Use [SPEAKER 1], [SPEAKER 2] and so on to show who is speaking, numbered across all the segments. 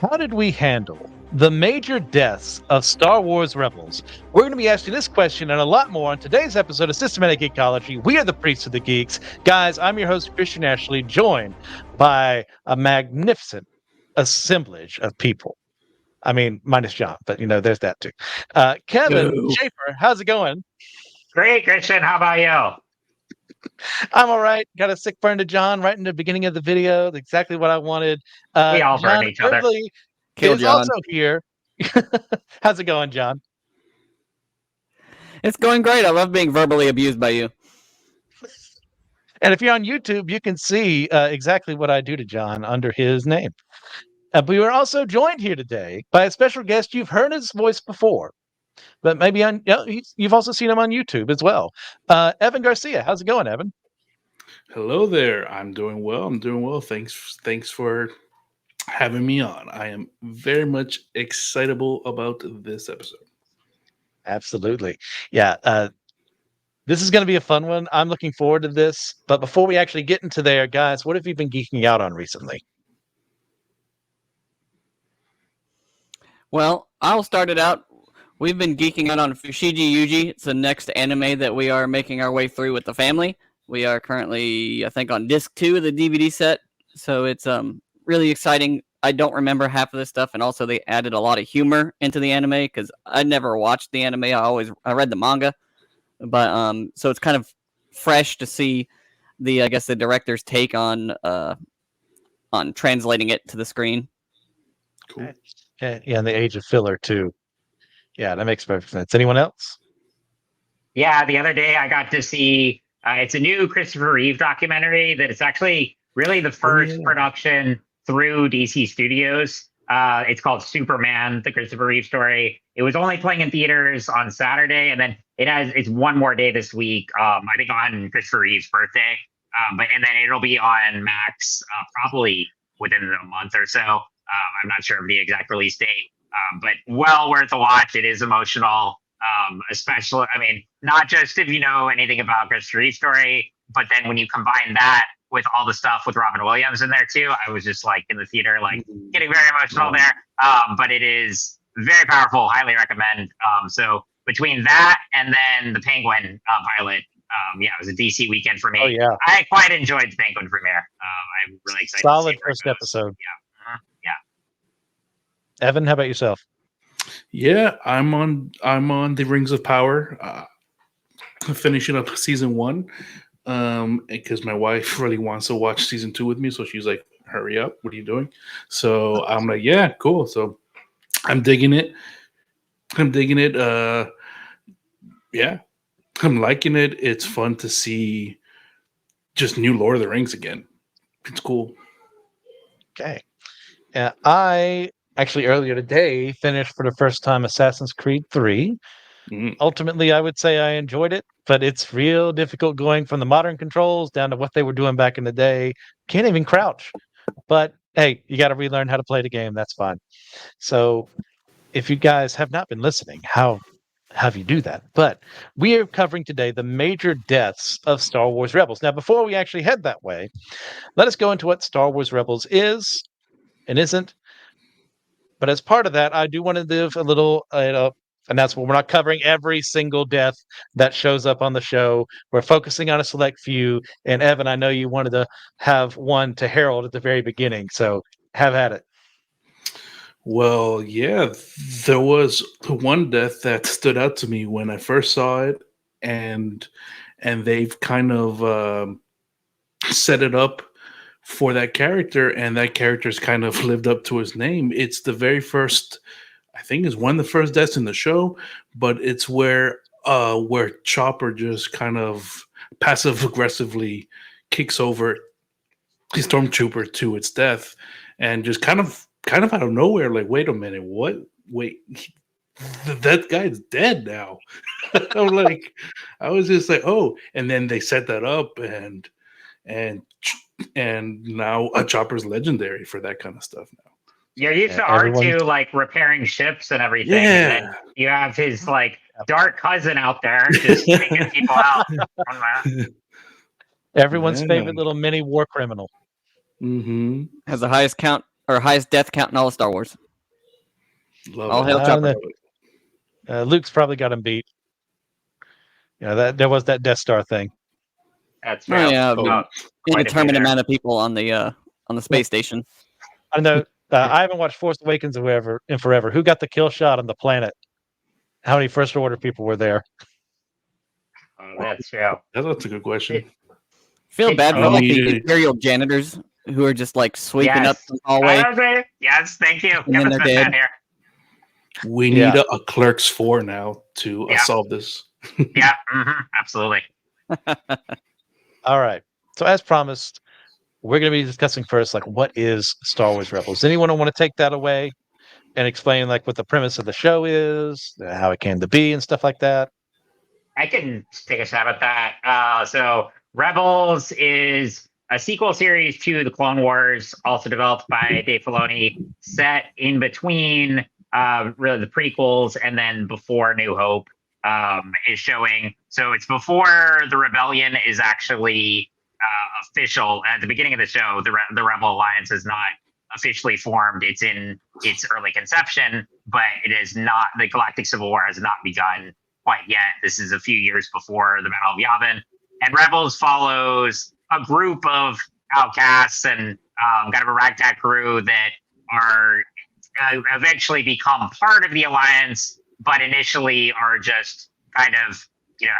[SPEAKER 1] How did we handle the major deaths of Star Wars Rebels? We're going to be asking this question and a lot more on today's episode of Systematic Geekology. We are the Priests of the Geeks. Guys, I'm your host, Christian Ashley, joined by a magnificent assemblage of people. I mean, minus John, but there's that too. Kevin
[SPEAKER 2] Boo.
[SPEAKER 1] Schaeffer, how's it going?
[SPEAKER 3] Great, Christian. How about you?
[SPEAKER 1] I'm all right. Got a sick burn to John right in the beginning of the video. Exactly what I wanted.
[SPEAKER 3] We all burn
[SPEAKER 1] John
[SPEAKER 3] each other.
[SPEAKER 1] Erdely
[SPEAKER 2] Kill
[SPEAKER 1] is
[SPEAKER 2] John.
[SPEAKER 1] also here. How's it going, John?
[SPEAKER 2] It's going great. I love being verbally abused by you.
[SPEAKER 1] And if you're on YouTube, you can see exactly what I do to John under his name. But we were also joined here today by a special guest. You've heard his voice before, but maybe you've also seen him on YouTube as well. Evan Garcia, how's it going, Evan?
[SPEAKER 4] Hello there. I'm doing well. Thanks for having me on. I am very much excitable about this episode.
[SPEAKER 1] Absolutely. Yeah. This is going to be a fun one. I'm looking forward to this. But before we actually get into there, guys, what have you been geeking out on recently?
[SPEAKER 2] Well, I'll start it out. We've been geeking out on Fushigi Yuji. It's the next anime that we are making our way through with the family. We are currently, I think, on disc 2 of the DVD set. So it's really exciting. I don't remember half of this stuff. And also they added a lot of humor into the anime because I never watched the anime. I read the manga. But so it's kind of fresh to see the director's take on translating it to the screen.
[SPEAKER 4] Cool.
[SPEAKER 1] Yeah, and the age of filler too. Yeah, that makes perfect sense. Anyone else?
[SPEAKER 3] Yeah, the other day I got to see it's a new Christopher Reeve documentary that it's actually really the first production through DC Studios. It's called Superman, the Christopher Reeve story. It was only playing in theaters on Saturday, and then it's one more day this week. I think on Christopher Reeve's birthday. And then it'll be on Max probably within a month or so. I'm not sure of the exact release date, but well worth a watch. It is emotional, especially, not just if you know anything about Christopher Reeve's story, but then when you combine that with all the stuff with Robin Williams in there too, I was just like in the theater, like getting very emotional there. But it is very powerful. Highly recommend. So between that and then the Penguin pilot, it was a DC weekend for me.
[SPEAKER 1] Oh yeah,
[SPEAKER 3] I quite enjoyed the Penguin premiere. I'm really excited.
[SPEAKER 1] Solid
[SPEAKER 3] to see where it
[SPEAKER 1] first
[SPEAKER 3] goes.
[SPEAKER 1] episode.
[SPEAKER 3] Yeah.
[SPEAKER 1] Evan, how about yourself?
[SPEAKER 4] Yeah, I'm on the Rings of Power, finishing up season 1. Because my wife really wants to watch season 2 with me, so she's like, "Hurry up! What are you doing?" So I'm like, "Yeah, cool." So I'm digging it. Yeah, I'm liking it. It's fun to see just new Lord of the Rings again. It's cool.
[SPEAKER 1] Okay. I actually earlier today finished for the first time Assassin's Creed 3. Ultimately, I would say I enjoyed it, but it's real difficult going from the modern controls down to what they were doing back in the day. Can't even crouch. But hey, you got to relearn how to play the game. That's fine. So if you guys have not been listening, how have you do that? But we are covering today the major deaths of Star Wars Rebels. Now, before we actually head that way, let us go into what Star Wars Rebels is and isn't. But as part of that, I do want to give a little announcement. We're not covering every single death that shows up on the show. We're focusing on a select few. And Evan, I know you wanted to have one to herald at the very beginning, so have at it.
[SPEAKER 4] Well, yeah, there was one death that stood out to me when I first saw it, and they've kind of set it up for that character, and that character's kind of lived up to his name. It's the very first, I think, is one of the first deaths in the show, but it's where Chopper just kind of passive aggressively kicks over the stormtrooper to its death, and just kind of out of nowhere, like, wait a minute, what? Wait, that guy's dead now. I was just like, oh, and then they set that up, and now a Chopper's legendary for that kind of stuff now.
[SPEAKER 3] You're used to R2 like repairing ships and everything.
[SPEAKER 4] Yeah.
[SPEAKER 3] And then you have his like dark cousin out there just taking people out.
[SPEAKER 1] Everyone's favorite little mini war criminal.
[SPEAKER 4] Mm-hmm.
[SPEAKER 2] Has the highest count or highest death count in all of Star Wars.
[SPEAKER 4] Love
[SPEAKER 2] All
[SPEAKER 4] it.
[SPEAKER 2] hail
[SPEAKER 1] I don't
[SPEAKER 2] Chopper.
[SPEAKER 1] know. Luke's probably got him beat. Yeah, that there was that Death Star thing.
[SPEAKER 3] That's
[SPEAKER 2] Oh
[SPEAKER 3] true.
[SPEAKER 2] yeah,
[SPEAKER 3] Quite a few
[SPEAKER 2] indeterminate
[SPEAKER 3] there.
[SPEAKER 2] amount of people on the space station.
[SPEAKER 1] I know. I haven't watched Force Awakens in forever. Who got the kill shot on the planet? How many First Order people were there?
[SPEAKER 3] That's true.
[SPEAKER 4] That's a good question.
[SPEAKER 2] Feel bad for like the
[SPEAKER 4] Oh.
[SPEAKER 2] Imperial janitors who are just like sweeping up
[SPEAKER 3] Yes.
[SPEAKER 2] the hallway.
[SPEAKER 3] Yes, thank you.
[SPEAKER 2] And then they're dead.
[SPEAKER 3] Here.
[SPEAKER 4] We need a Clerks 4 now to solve this.
[SPEAKER 3] Yeah, absolutely.
[SPEAKER 1] All right. So as promised, we're going to be discussing first, like, what is Star Wars Rebels? Anyone want to take that away and explain, like, what the premise of the show is, how it came to be, and stuff like that?
[SPEAKER 3] I can take a shot at that. So Rebels is a sequel series to the Clone Wars, also developed by Dave Filoni, set in between really the prequels and then before New Hope. Is showing. So it's before the rebellion is actually official. At the beginning of the show, the Rebel Alliance is not officially formed. It's in its early conception, but it is not. The Galactic Civil War has not begun quite yet. This is a few years before the Battle of Yavin, and Rebels follows a group of outcasts and kind of a ragtag crew that are eventually become part of the Alliance, but initially are just kind of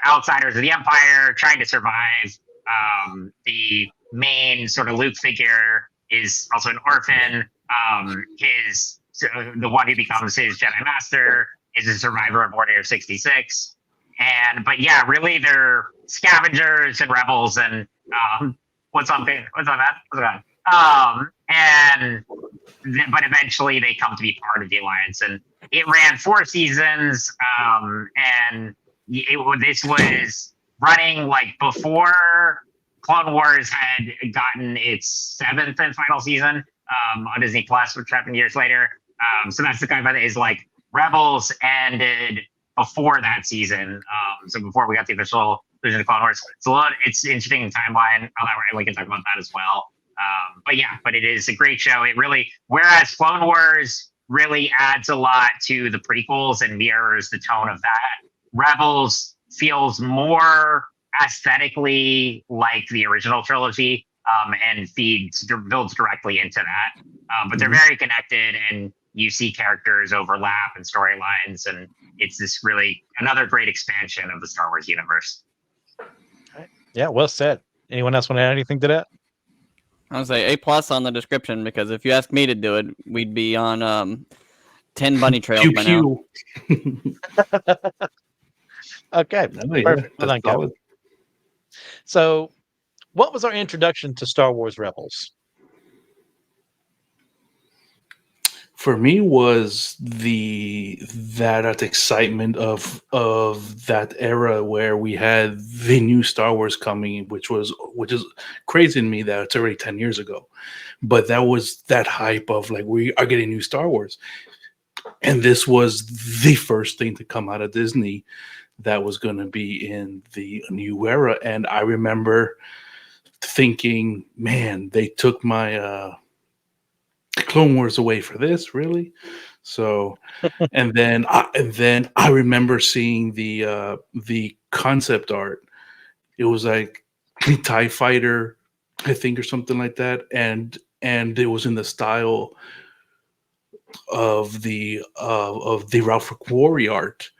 [SPEAKER 3] outsiders of the Empire trying to survive. The main sort of Luke figure is also an orphan. The one who becomes his Jedi Master is a survivor of Order 66. But yeah, really they're scavengers and rebels and what's on that? But eventually they come to be part of the Alliance, and it ran 4 seasons. This was running like before Clone Wars had gotten its 7th and final season on Disney Plus, which happened years later. So that's the kind of is like Rebels ended before that season. So before we got the official version of Clone Wars, it's an interesting timeline. We can talk about that as well. But it is a great show. It really, whereas Clone Wars really adds a lot to the prequels and mirrors the tone of that, Rebels feels more aesthetically like the original trilogy and builds directly into that. But they're very connected, and you see characters overlap and storylines, and it's this really another great expansion of the Star Wars universe.
[SPEAKER 1] Yeah, well said. Anyone else want to add anything to that?
[SPEAKER 2] I would say A+ on the description, because if you ask me to do it, we'd be on 10 bunny trails by now.
[SPEAKER 1] Okay, perfect. Well done, Kevin. So, what was our introduction to Star Wars Rebels?
[SPEAKER 4] For me, was that excitement of that era where we had the new Star Wars coming, which is crazy to me that it's already 10 years ago. But that was that hype of like, we are getting new Star Wars, and this was the first thing to come out of Disney that was going to be in the new era. And I remember thinking, man, they took my Clone Wars away for this, really? So, and then I remember seeing the concept art. It was like TIE Fighter, I think, or something like that, and it was in the style of the Ralph McQuarrie art.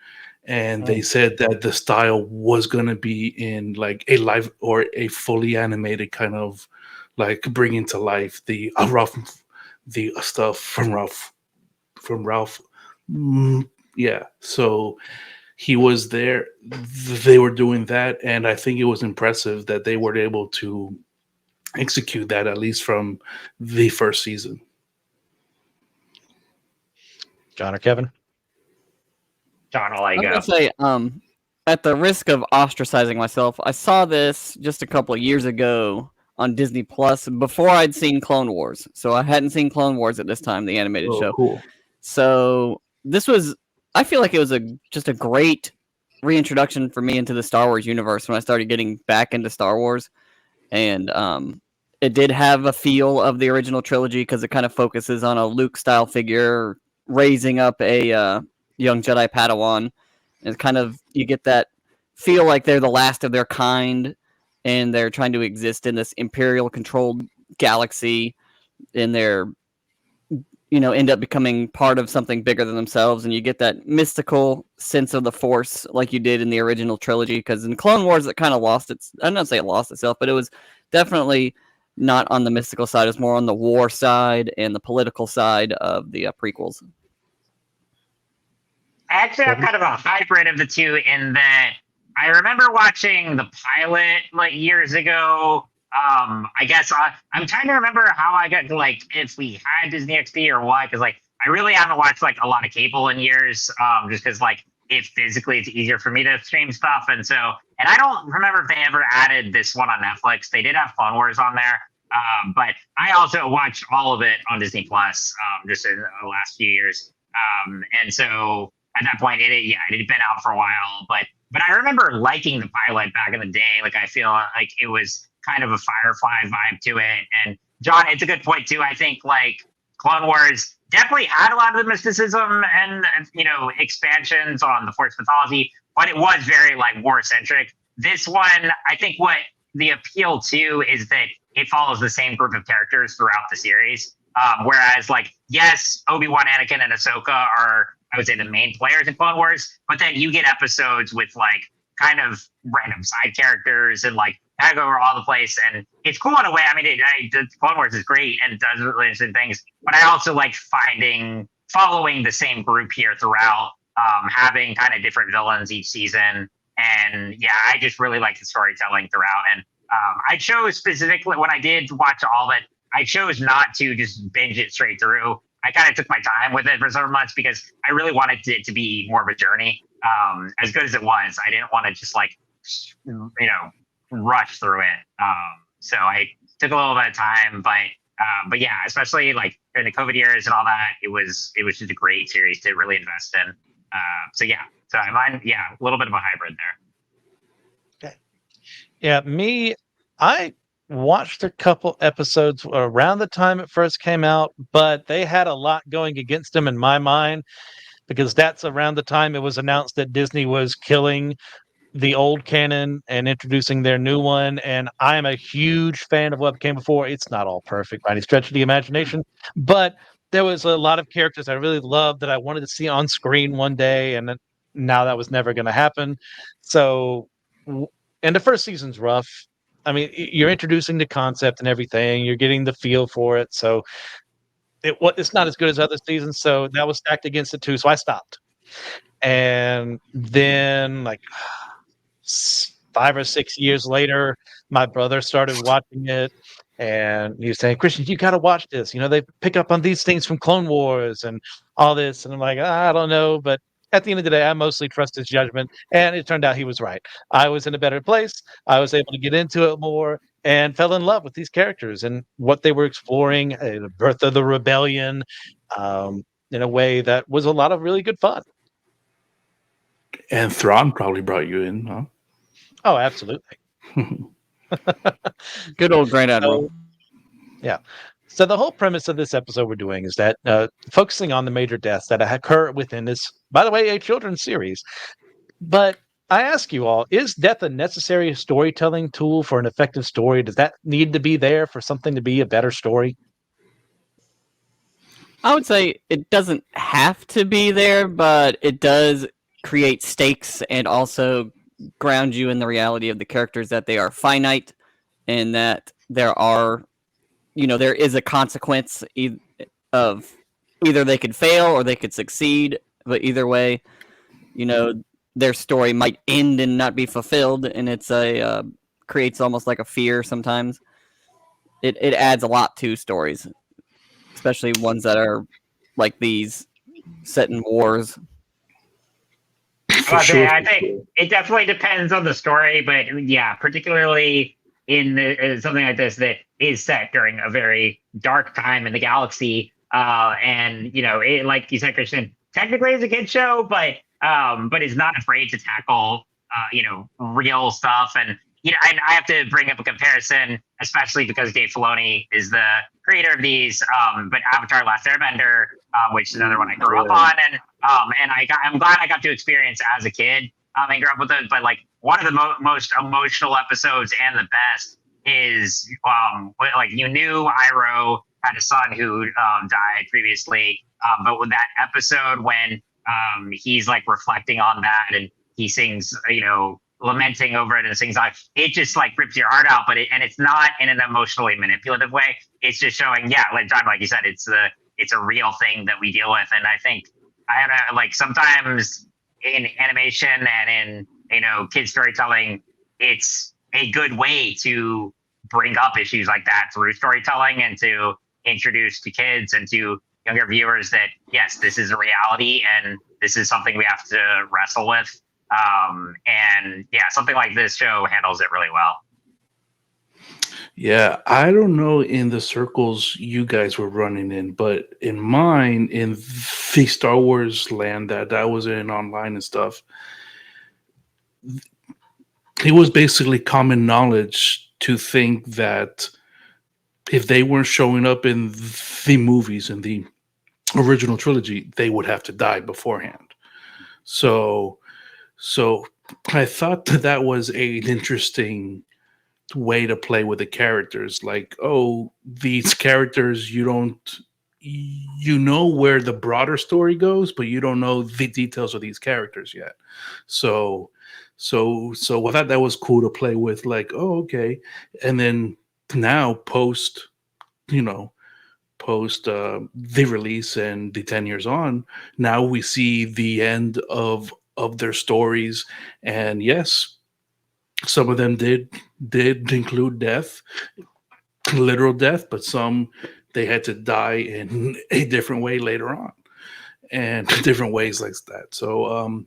[SPEAKER 4] And they said that the style was going to be in like a live or a fully animated kind of like bringing to life the stuff from Ralph. Yeah. So he was there. They were doing that. And I think it was impressive that they were able to execute that, at least from the first season.
[SPEAKER 1] John or Kevin?
[SPEAKER 3] John, I'll let you
[SPEAKER 2] I
[SPEAKER 3] go.
[SPEAKER 2] was gonna say, at the risk of ostracizing myself, I saw this just a couple of years ago on Disney Plus before I'd seen Clone Wars. So I hadn't seen Clone Wars at this time, the animated show.
[SPEAKER 4] Cool.
[SPEAKER 2] So this was, I feel like it was just a great reintroduction for me into the Star Wars universe when I started getting back into Star Wars. And It did have a feel of the original trilogy because it kind of focuses on a Luke-style figure raising up a young Jedi Padawan. And it's kind of, you get that feel like they're the last of their kind, and they're trying to exist in this Imperial-controlled galaxy, and they're, end up becoming part of something bigger than themselves, and you get that mystical sense of the Force like you did in the original trilogy, because in Clone Wars it kind of lost its, I'm not saying it lost itself, but it was definitely not on the mystical side. It was more on the war side and the political side of the prequels.
[SPEAKER 3] Actually, I'm kind of a hybrid of the two in that I remember watching the pilot like years ago. I guess I'm trying to remember how I got to like if we had Disney XD or what, because like I really haven't watched like a lot of cable in years, just because like it physically it's easier for me to stream stuff, and I don't remember if they ever added this one on Netflix. They did have Clone Wars on there, but I also watched all of it on Disney Plus, just in the last few years, and so at that point it had been out for a while, but I remember liking the pilot back in the day. Like I feel like it was kind of a Firefly vibe to it. And John, it's a good point too. I think like Clone Wars definitely had a lot of the mysticism and expansions on the Force mythology, but it was very like war centric. This one, I think what the appeal to is that it follows the same group of characters throughout the series. Whereas like, yes, Obi-Wan, Anakin, and Ahsoka are, I would say, the main players in Clone Wars, but then you get episodes with like kind of random side characters and like I go over all the place, and it's cool in a way. I mean, Clone Wars is great and does really interesting things, but I also like following the same group here throughout, having kind of different villains each season, and yeah, I just really like the storytelling throughout. And I chose specifically when I did watch all of it, I chose not to just binge it straight through. I kind of took my time with it for several months because I really wanted it to be more of a journey. As good as it was, I didn't want to just like, rush through it. So I took a little bit of time, but yeah, especially like in the COVID years and all that, it was just a great series to really invest in. So mine, a little bit of a hybrid there.
[SPEAKER 1] Okay. Yeah, I watched a couple episodes around the time it first came out, but they had a lot going against them in my mind because that's around the time it was announced that Disney was killing the old canon and introducing their new one. And I'm a huge fan of what came before. It's not all perfect by any stretch of the imagination, but there was a lot of characters I really loved that I wanted to see on screen one day. And now that was never going to happen. So, and the first season's rough. I mean, you're introducing the concept and everything. You're getting the feel for it. So it's not as good as other seasons. So that was stacked against it too. So I stopped. And then like 5 or 6 years later, my brother started watching it, and he was saying, "Christian, you got to watch this. They pick up on these things from Clone Wars and all this." And I'm like, I don't know, but at the end of the day, I mostly trust his judgment, and it turned out he was right. I was in a better place. I was able to get into it more and fell in love with these characters and what they were exploring, the birth of the rebellion, in a way that was a lot of really good fun.
[SPEAKER 4] And Thrawn probably brought you in, huh?
[SPEAKER 1] Oh, absolutely.
[SPEAKER 2] Good old Grand Admiral.
[SPEAKER 1] Yeah. So the whole premise of this episode we're doing is that focusing on the major deaths that occur within this, by the way, a children's series. But I ask you all, is death a necessary storytelling tool for an effective story? Does that need to be there for something to be a better story?
[SPEAKER 2] I would say it doesn't have to be there, but it does create stakes and also ground you in the reality of the characters, that they are finite and that there is a consequence of either they could fail or they could succeed, but either way, their story might end and not be fulfilled, and it's creates almost like a fear sometimes. It adds a lot to stories, especially ones that are like these set in wars.
[SPEAKER 3] I think it definitely depends on the story, but yeah, particularly in something like this that is set during a very dark time in the galaxy, and it, like you said, Christian, technically it's a kid show, but is not afraid to tackle real stuff, and and I have to bring up a comparison, especially because Dave Filoni is the creator of these. But Avatar: Last Airbender, which is another one I grew up on, and I'm glad I got to experience as a kid. And grew up with those. But like one of the most emotional episodes and the best is like you knew Iroh had a son who died previously, but with that episode when he's like reflecting on that and he sings, lamenting over it and sings like it just like rips your heart out, but it's not in an emotionally manipulative way. It's just showing, like John, like you said, it's a real thing that we deal with. And I think like sometimes in animation and in kid storytelling, it's a good way to bring up issues like that through storytelling and to introduce to kids and to younger viewers that yes, this is a reality and this is something we have to wrestle with. And yeah, something like this show handles it really well.
[SPEAKER 4] Yeah, I don't know in the circles you guys were running in, but in mine, in the Star Wars land that I was in online and stuff, it was basically common knowledge to think that if they weren't showing up in the movies in the original trilogy, they would have to die beforehand. So I thought that was an interesting way to play with the characters. Like, oh, these characters, you know where the broader story goes, but you don't know the details of these characters yet. So I thought that was cool to play with. Like, oh, okay, and then now post the release and the 10 years on, now we see the end of their stories, and yes, some of them did include death, literal death, but some they had to die in a different way later on, and different ways like that. So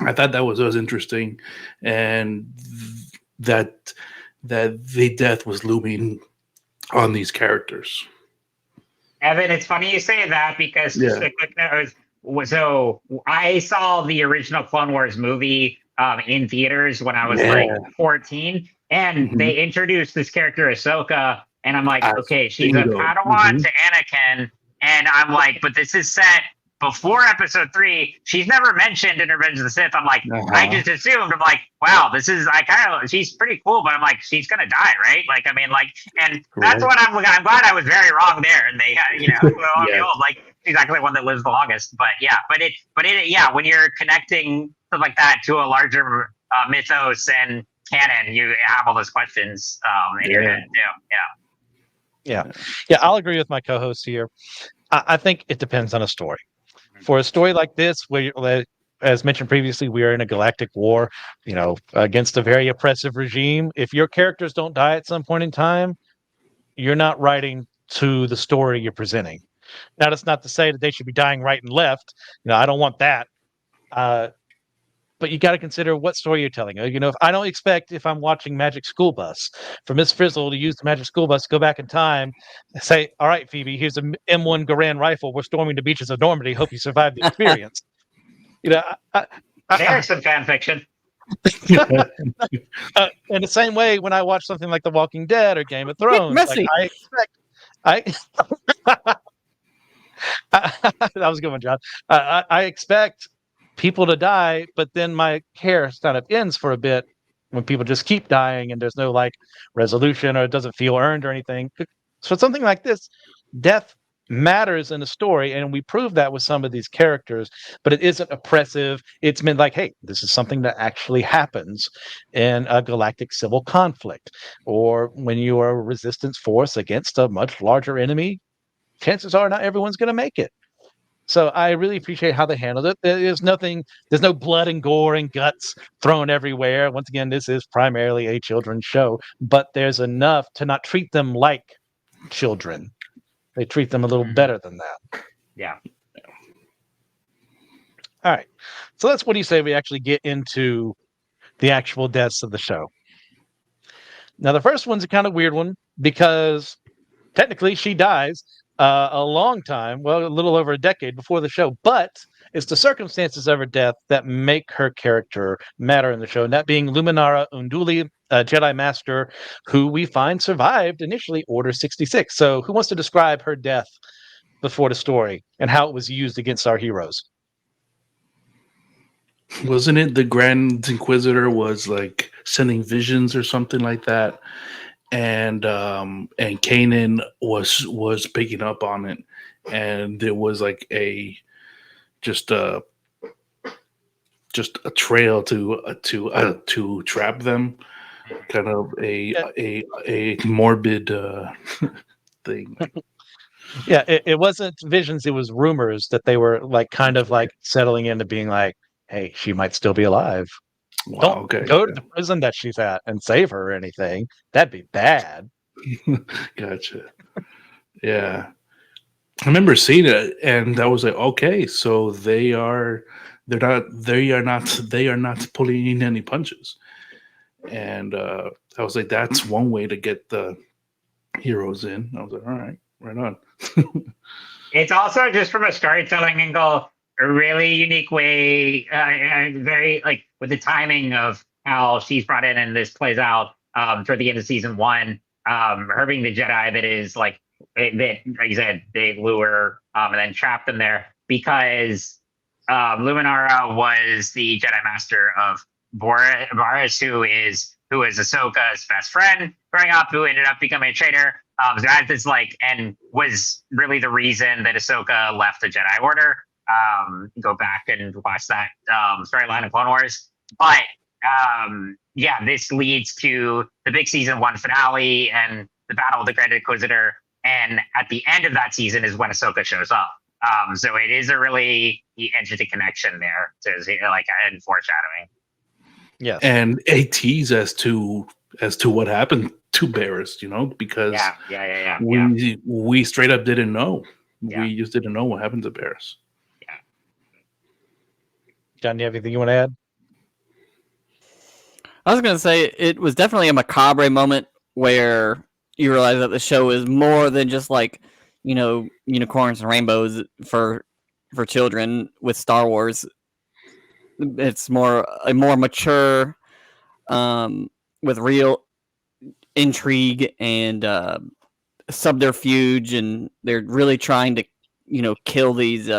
[SPEAKER 4] I thought that was interesting, and that the death was looming on these characters.
[SPEAKER 3] Evan, it's funny you say that because just a quick note. So I saw the original Clone Wars movie in theaters when I was like 14, and they introduced this character Ahsoka, and I'm like, okay, she's a Padawan to Anakin, and I'm like, but this is set before Episode 3. She's never mentioned in Revenge of the Sith. I'm like, I just assumed. I'm like, wow, she's pretty cool, but I'm like, she's gonna die, right? Like, I mean, like, and that's what I'm glad I was very wrong there, and they, like. She's actually the one that lives the longest, but when you're connecting stuff like that to a larger mythos and canon, you have all those questions in your head too.
[SPEAKER 1] Yeah. I'll agree with my co-host here. I think it depends on a story. For a story like this, where, as mentioned previously, we are in a galactic war, against a very oppressive regime. If your characters don't die at some point in time, you're not writing to the story you're presenting. Now, that's not to say that they should be dying right and left. I don't want that. But you got to consider what story you're telling. If I don't expect, if I'm watching Magic School Bus, for Miss Frizzle to use the Magic School Bus to go back in time and say, all right, Phoebe, here's a M1 Garand rifle. We're storming the beaches of Normandy. Hope you survived the experience.
[SPEAKER 3] There's some fan fiction.
[SPEAKER 1] In the same way, when I watch something like The Walking Dead or Game of Thrones, that was a good one, John. I expect people to die, but then my care kind of ends for a bit when people just keep dying and there's no like resolution or it doesn't feel earned or anything. So something like this, death matters in the story, and we prove that with some of these characters, but it isn't oppressive. It's been like, hey, this is something that actually happens in a galactic civil conflict, or when you are a resistance force against a much larger enemy. Chances are not everyone's going to make it. So I really appreciate how they handled it. There's no blood and gore and guts thrown everywhere. Once again, this is primarily a children's show, but there's enough to not treat them like children. They treat them a little better than that.
[SPEAKER 3] Yeah.
[SPEAKER 1] All right. So that's what do you say we actually get into the actual deaths of the show. Now, the first one's a kind of weird one because technically she dies a long time, well, a little over a decade before the show, but It's the circumstances of her death that make her character matter in the show, and that being Luminara Unduli, a Jedi Master who we find survived initially Order 66. So who wants to describe her death before the story and how it was used against our heroes?
[SPEAKER 4] Wasn't it the Grand Inquisitor was like sending visions or something like that? And Kanan was picking up on it, and there was like just a trail to trap them, kind of a morbid thing.
[SPEAKER 1] Yeah, it wasn't visions, it was rumors that they were like kind of like settling into being like, hey, she might still be alive.
[SPEAKER 4] Wow,
[SPEAKER 1] Don't
[SPEAKER 4] okay,
[SPEAKER 1] go to the prison that she's at and save her or anything. That'd be bad.
[SPEAKER 4] Gotcha. Yeah, I remember seeing it, and I was like, okay, so they are not pulling any punches, and I was like, that's one way to get the heroes in. I was like, all right, right on.
[SPEAKER 3] It's also just from a storytelling angle, a really unique way, very like with the timing of how she's brought in and this plays out toward the end of season one. Her being the Jedi that is like that, like you said, they lure and then trap them there because Luminara was the Jedi Master of Boris, who is Ahsoka's best friend growing up, who ended up becoming a traitor. So that is like, and was really the reason that Ahsoka left the Jedi Order. Go back and watch that storyline of Clone Wars. But yeah, this leads to the big season one finale and the battle of the Grand Inquisitor. And at the end of that season is when Ahsoka shows up. So it is a really interesting connection there to like and foreshadowing.
[SPEAKER 1] Yeah,
[SPEAKER 4] and a tease as to what happened to Barris, because we straight up didn't know.
[SPEAKER 3] Yeah.
[SPEAKER 4] We just didn't know what happened to Barris.
[SPEAKER 3] Yeah.
[SPEAKER 1] John, do you have anything you want to add?
[SPEAKER 2] I was going to say it was definitely a macabre moment where you realize that the show is more than just like, unicorns and rainbows for children with Star Wars. It's a more mature, with real intrigue and subterfuge, and they're really trying to, kill these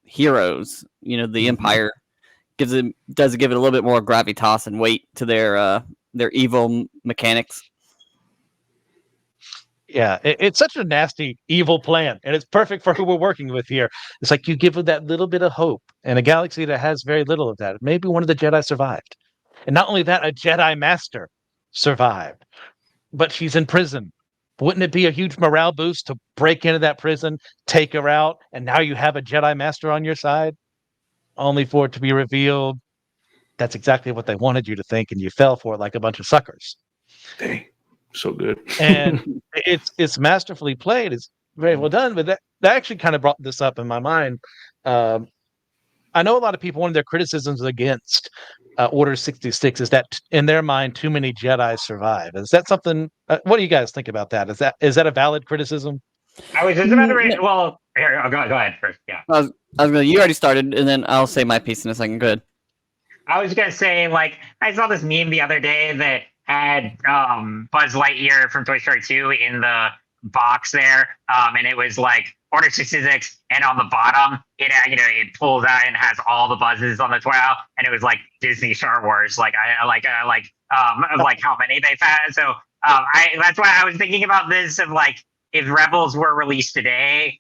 [SPEAKER 2] heroes. The Empire does give it a little bit more gravitas and weight to their evil mechanics.
[SPEAKER 1] Yeah, it's such a nasty, evil plan, and it's perfect for who we're working with here. It's like you give it that little bit of hope in a galaxy that has very little of that. Maybe one of the Jedi survived. And not only that, a Jedi Master survived, but she's in prison. Wouldn't it be a huge morale boost to break into that prison, take her out, and now you have a Jedi Master on your side? Only for it to be revealed that's exactly what they wanted you to think, and you fell for it like a bunch of suckers.
[SPEAKER 4] Dang, so good.
[SPEAKER 1] And it's masterfully played. It's very well done. But that actually kind of brought this up in my mind. I know a lot of people, one of their criticisms against Order 66 is that in their mind, too many Jedi survive. Is that something? What do you guys think about that? Is that a valid criticism?
[SPEAKER 3] I was just about to. Well, here, go ahead first. Yeah.
[SPEAKER 2] I was going. You already started, and then I'll say my piece in a second. Good.
[SPEAKER 3] I was gonna say, like, I saw this meme the other day that had Buzz Lightyear from Toy Story 2 in the box there, and it was like Order 66, and on the bottom, it pulls out and has all the buzzes on the toy out, and it was like Disney Star Wars, like like how many they've had. So that's why I was thinking about this of like if Rebels were released today,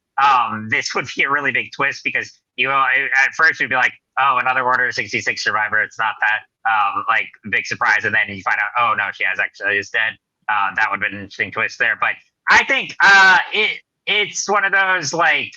[SPEAKER 3] this would be a really big twist because at first you'd be like, oh, another Order 66 survivor. It's not that like big surprise, and then you find out, oh no, she is dead. That would have been an interesting twist there. But I think it's one of those like,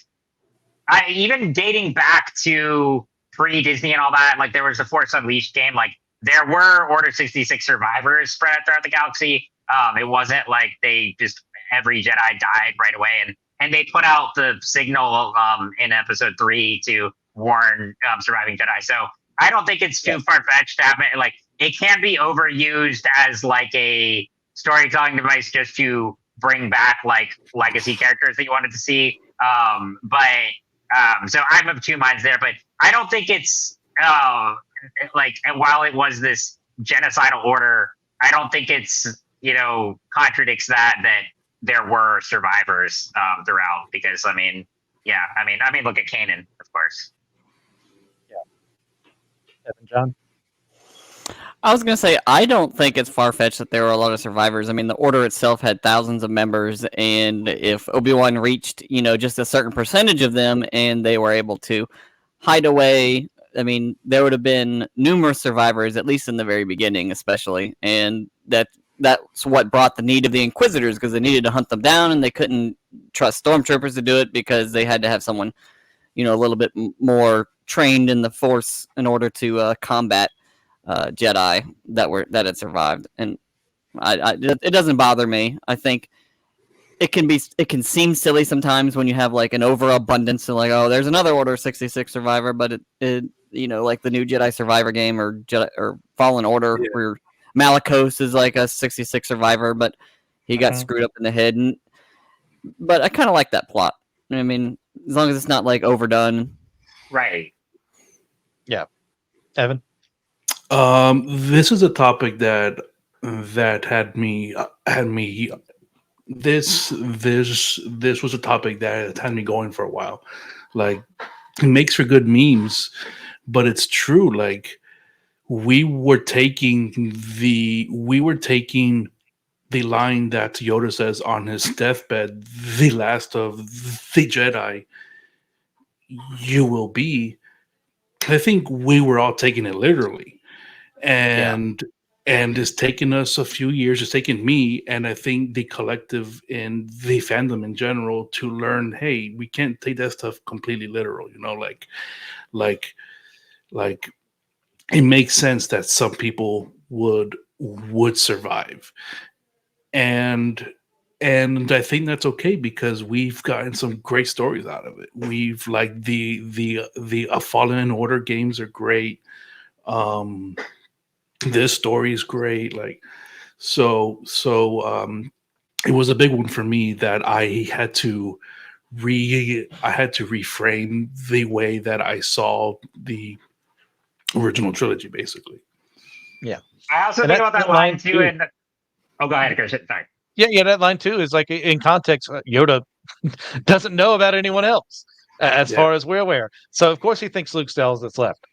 [SPEAKER 3] even dating back to pre-Disney and all that. Like there was the Force Unleashed game. Like there were Order 66 survivors spread throughout the galaxy. It wasn't like they just every Jedi died right away, and they put out the signal in episode 3 to warn surviving Jedi. So I don't think it's too far-fetched to have it. Like it can be overused as like a storytelling device just to bring back like legacy characters that you wanted to see. But So I'm of two minds there, but I don't think it's like. And while it was this genocidal order, I don't think it's contradicts that there were survivors throughout. Because I mean, look at Kanan, of course.
[SPEAKER 1] Evan, John.
[SPEAKER 2] I was gonna say I don't think it's far fetched that there were a lot of survivors. I mean, the Order itself had thousands of members, and if Obi-Wan reached just a certain percentage of them, and they were able to hide away, I mean, there would have been numerous survivors, at least in the very beginning, especially, and that's what brought the need of the Inquisitors, because they needed to hunt them down, and they couldn't trust stormtroopers to do it because they had to have someone a little bit more trained in the Force in order to combat Jedi that had survived, and it doesn't bother me. I think it can seem silly sometimes when you have like an overabundance of like, oh, there's another Order 66 survivor, but it like the new Jedi Survivor game or Fallen Order where Malicos is like a 66 survivor, but he got screwed up in the head. But I kind of like that plot. I mean, as long as it's not like overdone.
[SPEAKER 3] Right.
[SPEAKER 1] Yeah. Evan?
[SPEAKER 4] This is a topic that had me this was a topic that had me going for a while. Like, it makes for good memes, but it's true. Like, we were taking the line that Yoda says on his deathbed, the last of the Jedi you will be. I think we were all taking it literally. And it's taken us a few years. It's taken me, and I think the collective and the fandom in general, to learn, hey, we can't take that stuff completely literal. Like it makes sense that some people would survive, and I think that's okay because we've gotten some great stories out of it. We've like the Fallen Order games are great. This story is great. Like, so it was a big one for me that I had to reframe the way that I saw the original trilogy, basically.
[SPEAKER 1] Yeah.
[SPEAKER 3] I also think about that line too. And go ahead, Chris. Sorry.
[SPEAKER 1] Yeah, that line too is like, in context, Yoda doesn't know about anyone else as far as we're aware. So of course he thinks Luke still that's left.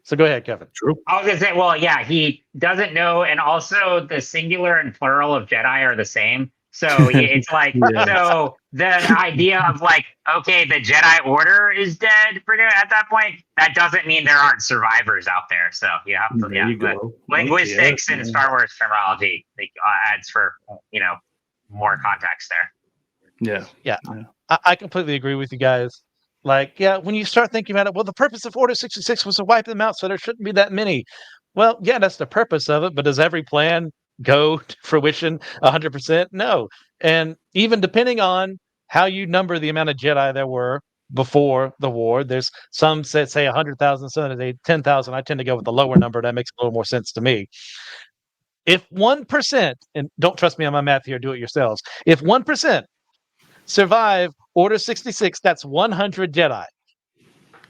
[SPEAKER 1] So go ahead, Kevin.
[SPEAKER 4] True.
[SPEAKER 3] I was gonna say, well, yeah, he doesn't know, and also the singular and plural of Jedi are the same. So it's like, so the idea of like, okay, the Jedi Order is dead at that point. That doesn't mean there aren't survivors out there. So you have to, linguistics and Star Wars terminology adds for more context there.
[SPEAKER 1] Yeah. I completely agree with you guys. Like, when you start thinking about it, well, the purpose of Order 66 was to wipe them out, so there shouldn't be that many. Well, yeah, that's the purpose of it, but does every plan go to fruition 100%? No. And even depending on how you number the amount of Jedi there were before the war, there's some that say 100,000, some that say 10,000. I tend to go with the lower number. That makes a little more sense to me. If 1%, and don't trust me on my math here, do it yourselves. If 1% survive Order 66, that's 100 Jedi.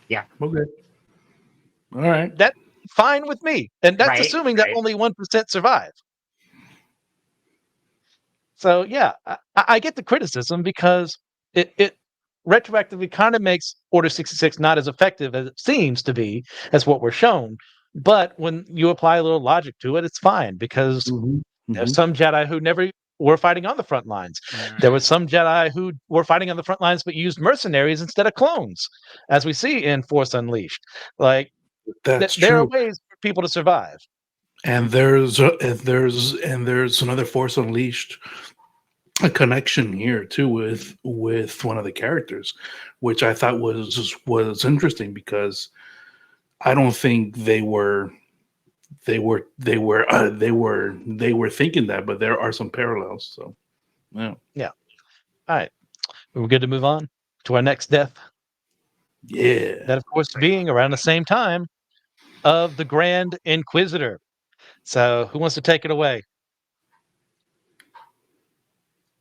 [SPEAKER 3] Yeah.
[SPEAKER 4] Okay. All right.
[SPEAKER 1] That's fine with me. And that's assuming that only 1% survive. So, yeah, I get the criticism because it retroactively kind of makes Order 66 not as effective as it seems to be, as what we're shown. But when you apply a little logic to it, it's fine because there's some Jedi who never were fighting on the front lines. There was some Jedi who were fighting on the front lines but used mercenaries instead of clones, as we see in Force Unleashed. Like, there are ways for people to survive.
[SPEAKER 4] And there's another Force Unleashed, a connection here too with one of the characters, which I thought was interesting because I don't think they were thinking that, but there are some parallels. So,
[SPEAKER 1] yeah. All right, we're good to move on to our next death.
[SPEAKER 4] Yeah,
[SPEAKER 1] that of course being around the same time of the Grand Inquisitor. So, who wants to take it away?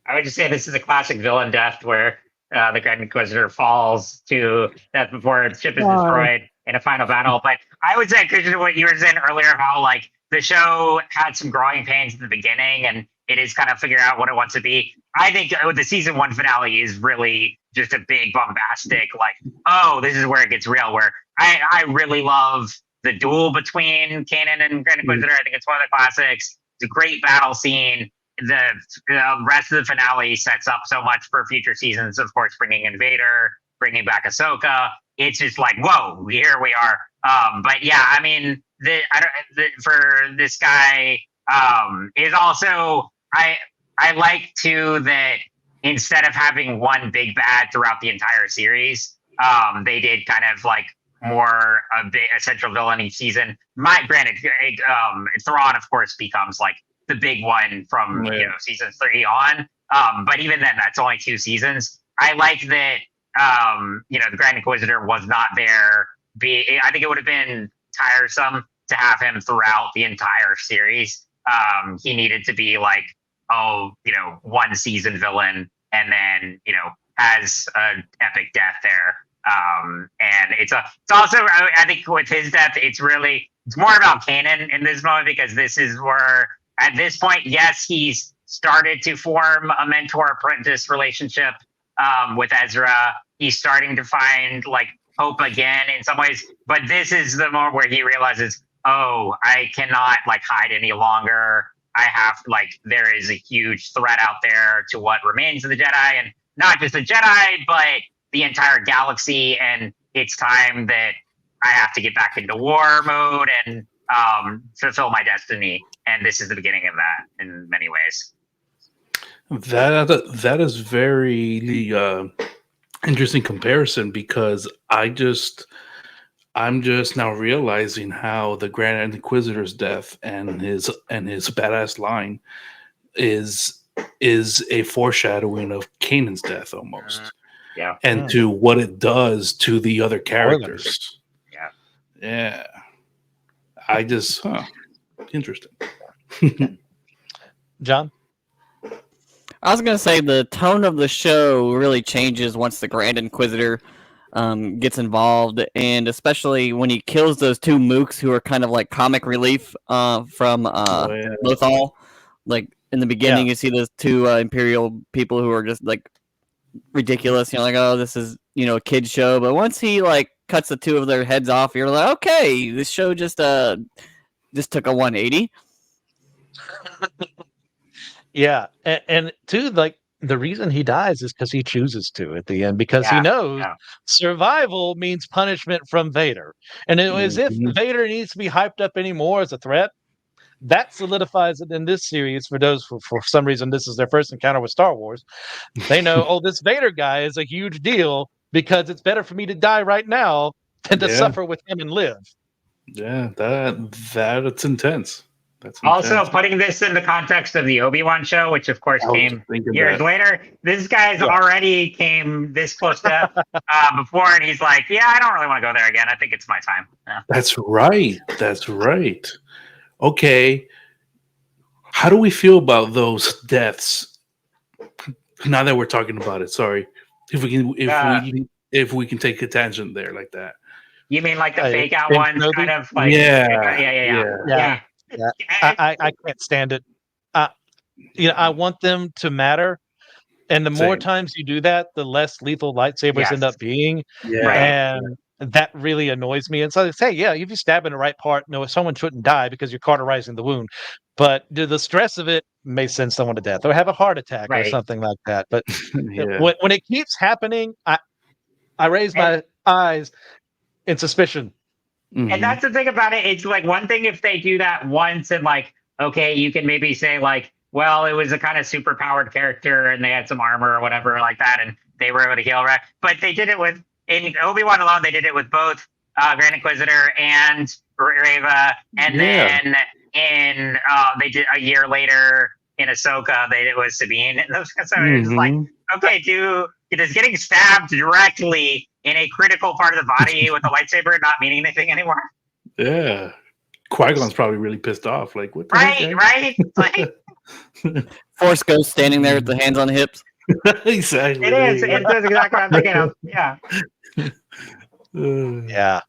[SPEAKER 3] I would just say this is a classic villain death where the Grand Inquisitor falls to death before its ship is destroyed in a final battle. But I would say, Christian, what you were saying earlier, how like the show had some growing pains at the beginning, and it is kind of figuring out what it wants to be. I think the season 1 finale is really just a big bombastic, like, oh, this is where it gets real. Where I really love the duel between Kanan and Grand Inquisitor. I think it's one of the classics. It's a great battle scene. The rest of the finale sets up so much for future seasons. Of course, bringing in Vader, bringing back Ahsoka. It's just like, whoa, here we are. But yeah, I mean, for this guy is also I like too that instead of having one big bad throughout the entire series, they did kind of like more a central villain each season. Granted, Thrawn of course becomes like the big one from season 3 on. But even then, that's only 2 seasons. I like that the Grand Inquisitor was not there. I think it would have been tiresome to have him throughout the entire series. He needed to be like, one season villain, and then has an epic death there. And it's also, I think with his death, it's more about Kanan in this moment, because this is where at this point, yes, he's started to form a mentor-apprentice relationship with Ezra. He's starting to find like hope again in some ways, but this is the moment where he realizes, oh, I cannot like hide any longer. I have there is a huge threat out there to what remains of the Jedi, and not just the Jedi, but the entire galaxy. And it's time that I have to get back into war mode and fulfill my destiny. And this is the beginning of that in many ways.
[SPEAKER 4] That is very interesting comparison, because I'm just now realizing how the Grand Inquisitor's death and his badass line is a foreshadowing of Kanan's death almost.
[SPEAKER 3] Yeah.
[SPEAKER 4] And to what it does to the other characters.
[SPEAKER 3] Yeah.
[SPEAKER 4] Yeah. I just interesting.
[SPEAKER 1] John?
[SPEAKER 2] I was going to say the tone of the show really changes once the Grand Inquisitor gets involved, and especially when he kills those 2 mooks who are kind of like comic relief from Lothal. Like in the beginning, you see those 2 Imperial people who are just like ridiculous. Like, oh, this is a kid show. But once he like cuts the 2 of their heads off, you're like, okay, this show just took a 180.
[SPEAKER 1] Yeah, and too, like, the reason he dies is because he chooses to at the end, because he knows survival means punishment from Vader. And as if Vader needs to be hyped up anymore as a threat, that solidifies it in this series. For those who, for some reason, this is their first encounter with Star Wars, they know, oh, this Vader guy is a huge deal, because it's better for me to die right now than to suffer with him and live.
[SPEAKER 4] Yeah, that's intense.
[SPEAKER 3] Also, putting this in the context of the Obi-Wan show, which of course came years later, this guy's already came this close to death before, and he's like, yeah, I don't really want to go there again. I think it's my time. Yeah.
[SPEAKER 4] That's right. Okay. How do we feel about those deaths? Now that we're talking about it, sorry. If we can take a tangent there like that.
[SPEAKER 3] You mean like the fake out ones, kind of like
[SPEAKER 1] Yeah. I can't stand it. I want them to matter, and the more times you do that, the less lethal lightsabers end up being. And that really annoys me. And so they say, if you stab in the right part, no, someone shouldn't die because you're cauterizing the wound. But the stress of it may send someone to death or have a heart attack or something like that. But when it keeps happening, I raise my eyes in suspicion.
[SPEAKER 3] And that's the thing about it. It's like one thing if they do that once and like, okay, you can maybe say like, well, it was a kind of super powered character and they had some armor or whatever like that, and they were able to heal, right? But they did it in Obi-Wan alone, they did it with both Grand Inquisitor and Reva, and then they did a year later in Ahsoka, they did it with Sabine. And those, so it's like, okay, does getting stabbed directly in a critical part of the body with a lightsaber not meaning anything anymore?
[SPEAKER 4] Yeah. Qui-Gon's probably really pissed off. Like, what the heck?
[SPEAKER 3] Right? Like,
[SPEAKER 2] Force Ghost standing there with the hands on the hips.
[SPEAKER 4] Exactly.
[SPEAKER 3] It is. It's exactly what I'm thinking of. Yeah.
[SPEAKER 1] Yeah.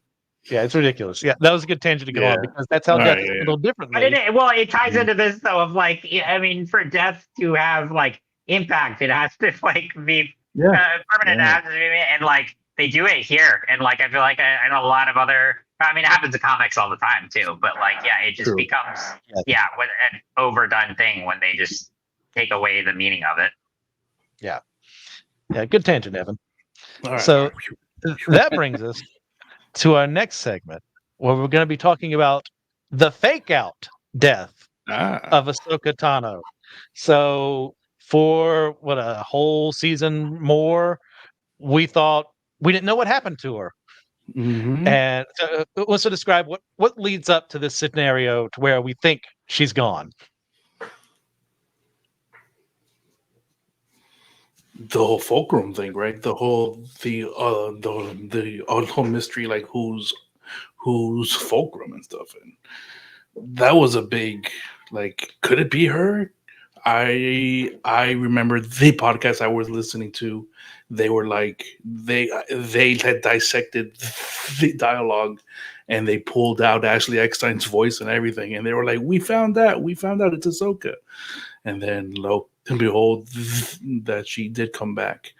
[SPEAKER 1] Yeah, it's ridiculous. Yeah, that was a good tangent to go on because that's how death is handled
[SPEAKER 3] But
[SPEAKER 1] differently.
[SPEAKER 3] it ties into this though of like, I mean, for death to have like impact, it has to like be permanent. It has to be, and like they do it here, and like I feel like I know a lot of other. I mean, it happens in comics all the time too. But like, yeah, it just becomes what an overdone thing when they just take away the meaning of it.
[SPEAKER 1] Yeah. Yeah, good tangent, Evan.
[SPEAKER 4] All
[SPEAKER 1] So that brings us to our next segment where we're going to be talking about the fake out death of Ahsoka Tano. So for a whole season more, we thought we didn't know what happened to her.
[SPEAKER 4] Mm-hmm.
[SPEAKER 1] And let's describe what leads up to this scenario to where we think she's gone.
[SPEAKER 4] The whole fulcrum thing, right? The whole mystery, like who's fulcrum and stuff, and that was a big like. Could it be her? I remember the podcast I was listening to. They were like they had dissected the dialogue, and they pulled out Ashley Eckstein's voice and everything, and they were like, we found out it's Ahsoka. And then lo and behold, that she did come back.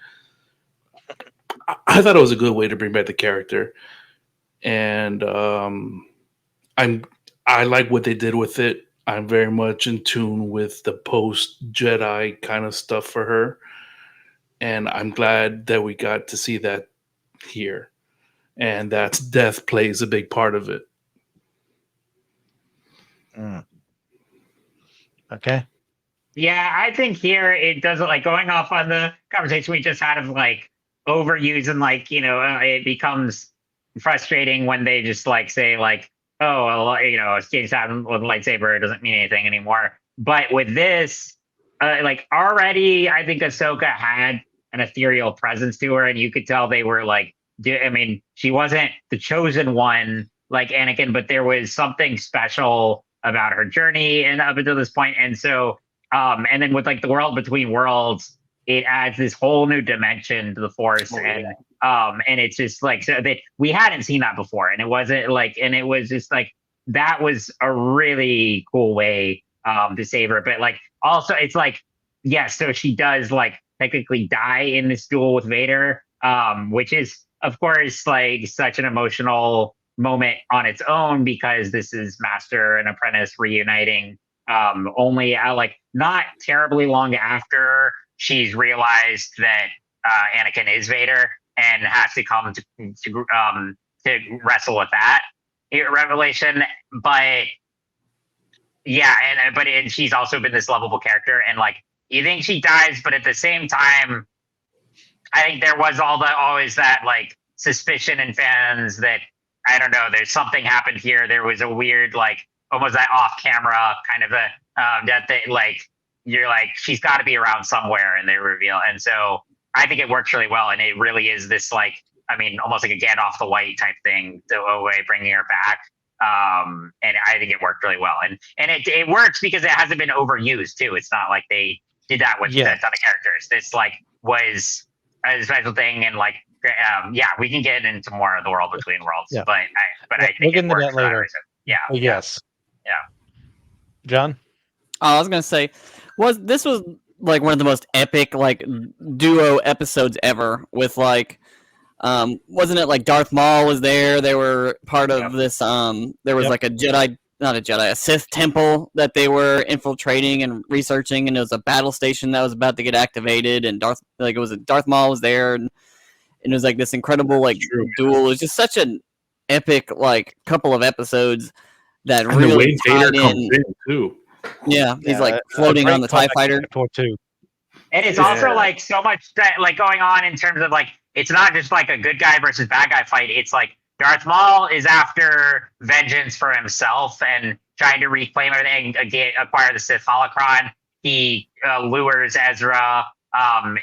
[SPEAKER 4] I thought it was a good way to bring back the character, and I like what they did with it. I'm very much in tune with the post Jedi kind of stuff for her, and I'm glad that we got to see that here, and that death plays a big part of it.
[SPEAKER 1] Okay.
[SPEAKER 3] Yeah, I think here it doesn't like going off on the conversation we just had of like overuse and like, it becomes frustrating when they just like say like, oh, well, James Adam with a lightsaber doesn't mean anything anymore. But with this, like already, I think Ahsoka had an ethereal presence to her, and you could tell they were like, I mean, she wasn't the chosen one like Anakin, but there was something special about her journey and up until this point, and so. And then with like the world between worlds, it adds this whole new dimension to the Force, and it's just like so that we hadn't seen that before, and it wasn't like, and it was just like that was a really cool way to save her. But like also, it's like so she does like technically die in this duel with Vader, which is of course like such an emotional moment on its own because this is master and apprentice reuniting. Only like not terribly long after she's realized that Anakin is Vader and has to come to wrestle with that revelation. But yeah, and she's also been this lovable character, and like you think she dies, but at the same time, I think there was always that like suspicion in fans that I don't know, there's something happened here. There was a weird like almost that off camera kind of a that they like you're like she's got to be around somewhere, and they reveal, and so I think it works really well, and it really is this like I mean almost like a get off the white type thing the way bringing her back, and I think it worked really well, and it works because it hasn't been overused too. It's not like they did that with a ton of characters. This like was a special thing, and like we can get into more of the world between worlds, but I think
[SPEAKER 1] we'll get into that later.
[SPEAKER 3] Yes. Yeah.
[SPEAKER 1] John?
[SPEAKER 2] I was gonna say, this was like one of the most epic like duo episodes ever. With like, wasn't it like Darth Maul was there? They were part of this. There was like a Sith temple that they were infiltrating and researching, and it was a battle station that was about to get activated, and Darth Maul was there, and it was like this incredible like duel. It was just such an epic like couple of episodes. That and really tied in
[SPEAKER 4] too.
[SPEAKER 2] Yeah, he's like floating on the TIE fighter
[SPEAKER 3] too. And it's also like so much that like going on in terms of like it's not just like a good guy versus bad guy fight. It's like Darth Maul is after vengeance for himself and trying to reclaim everything, acquire the Sith holocron. He lures Ezra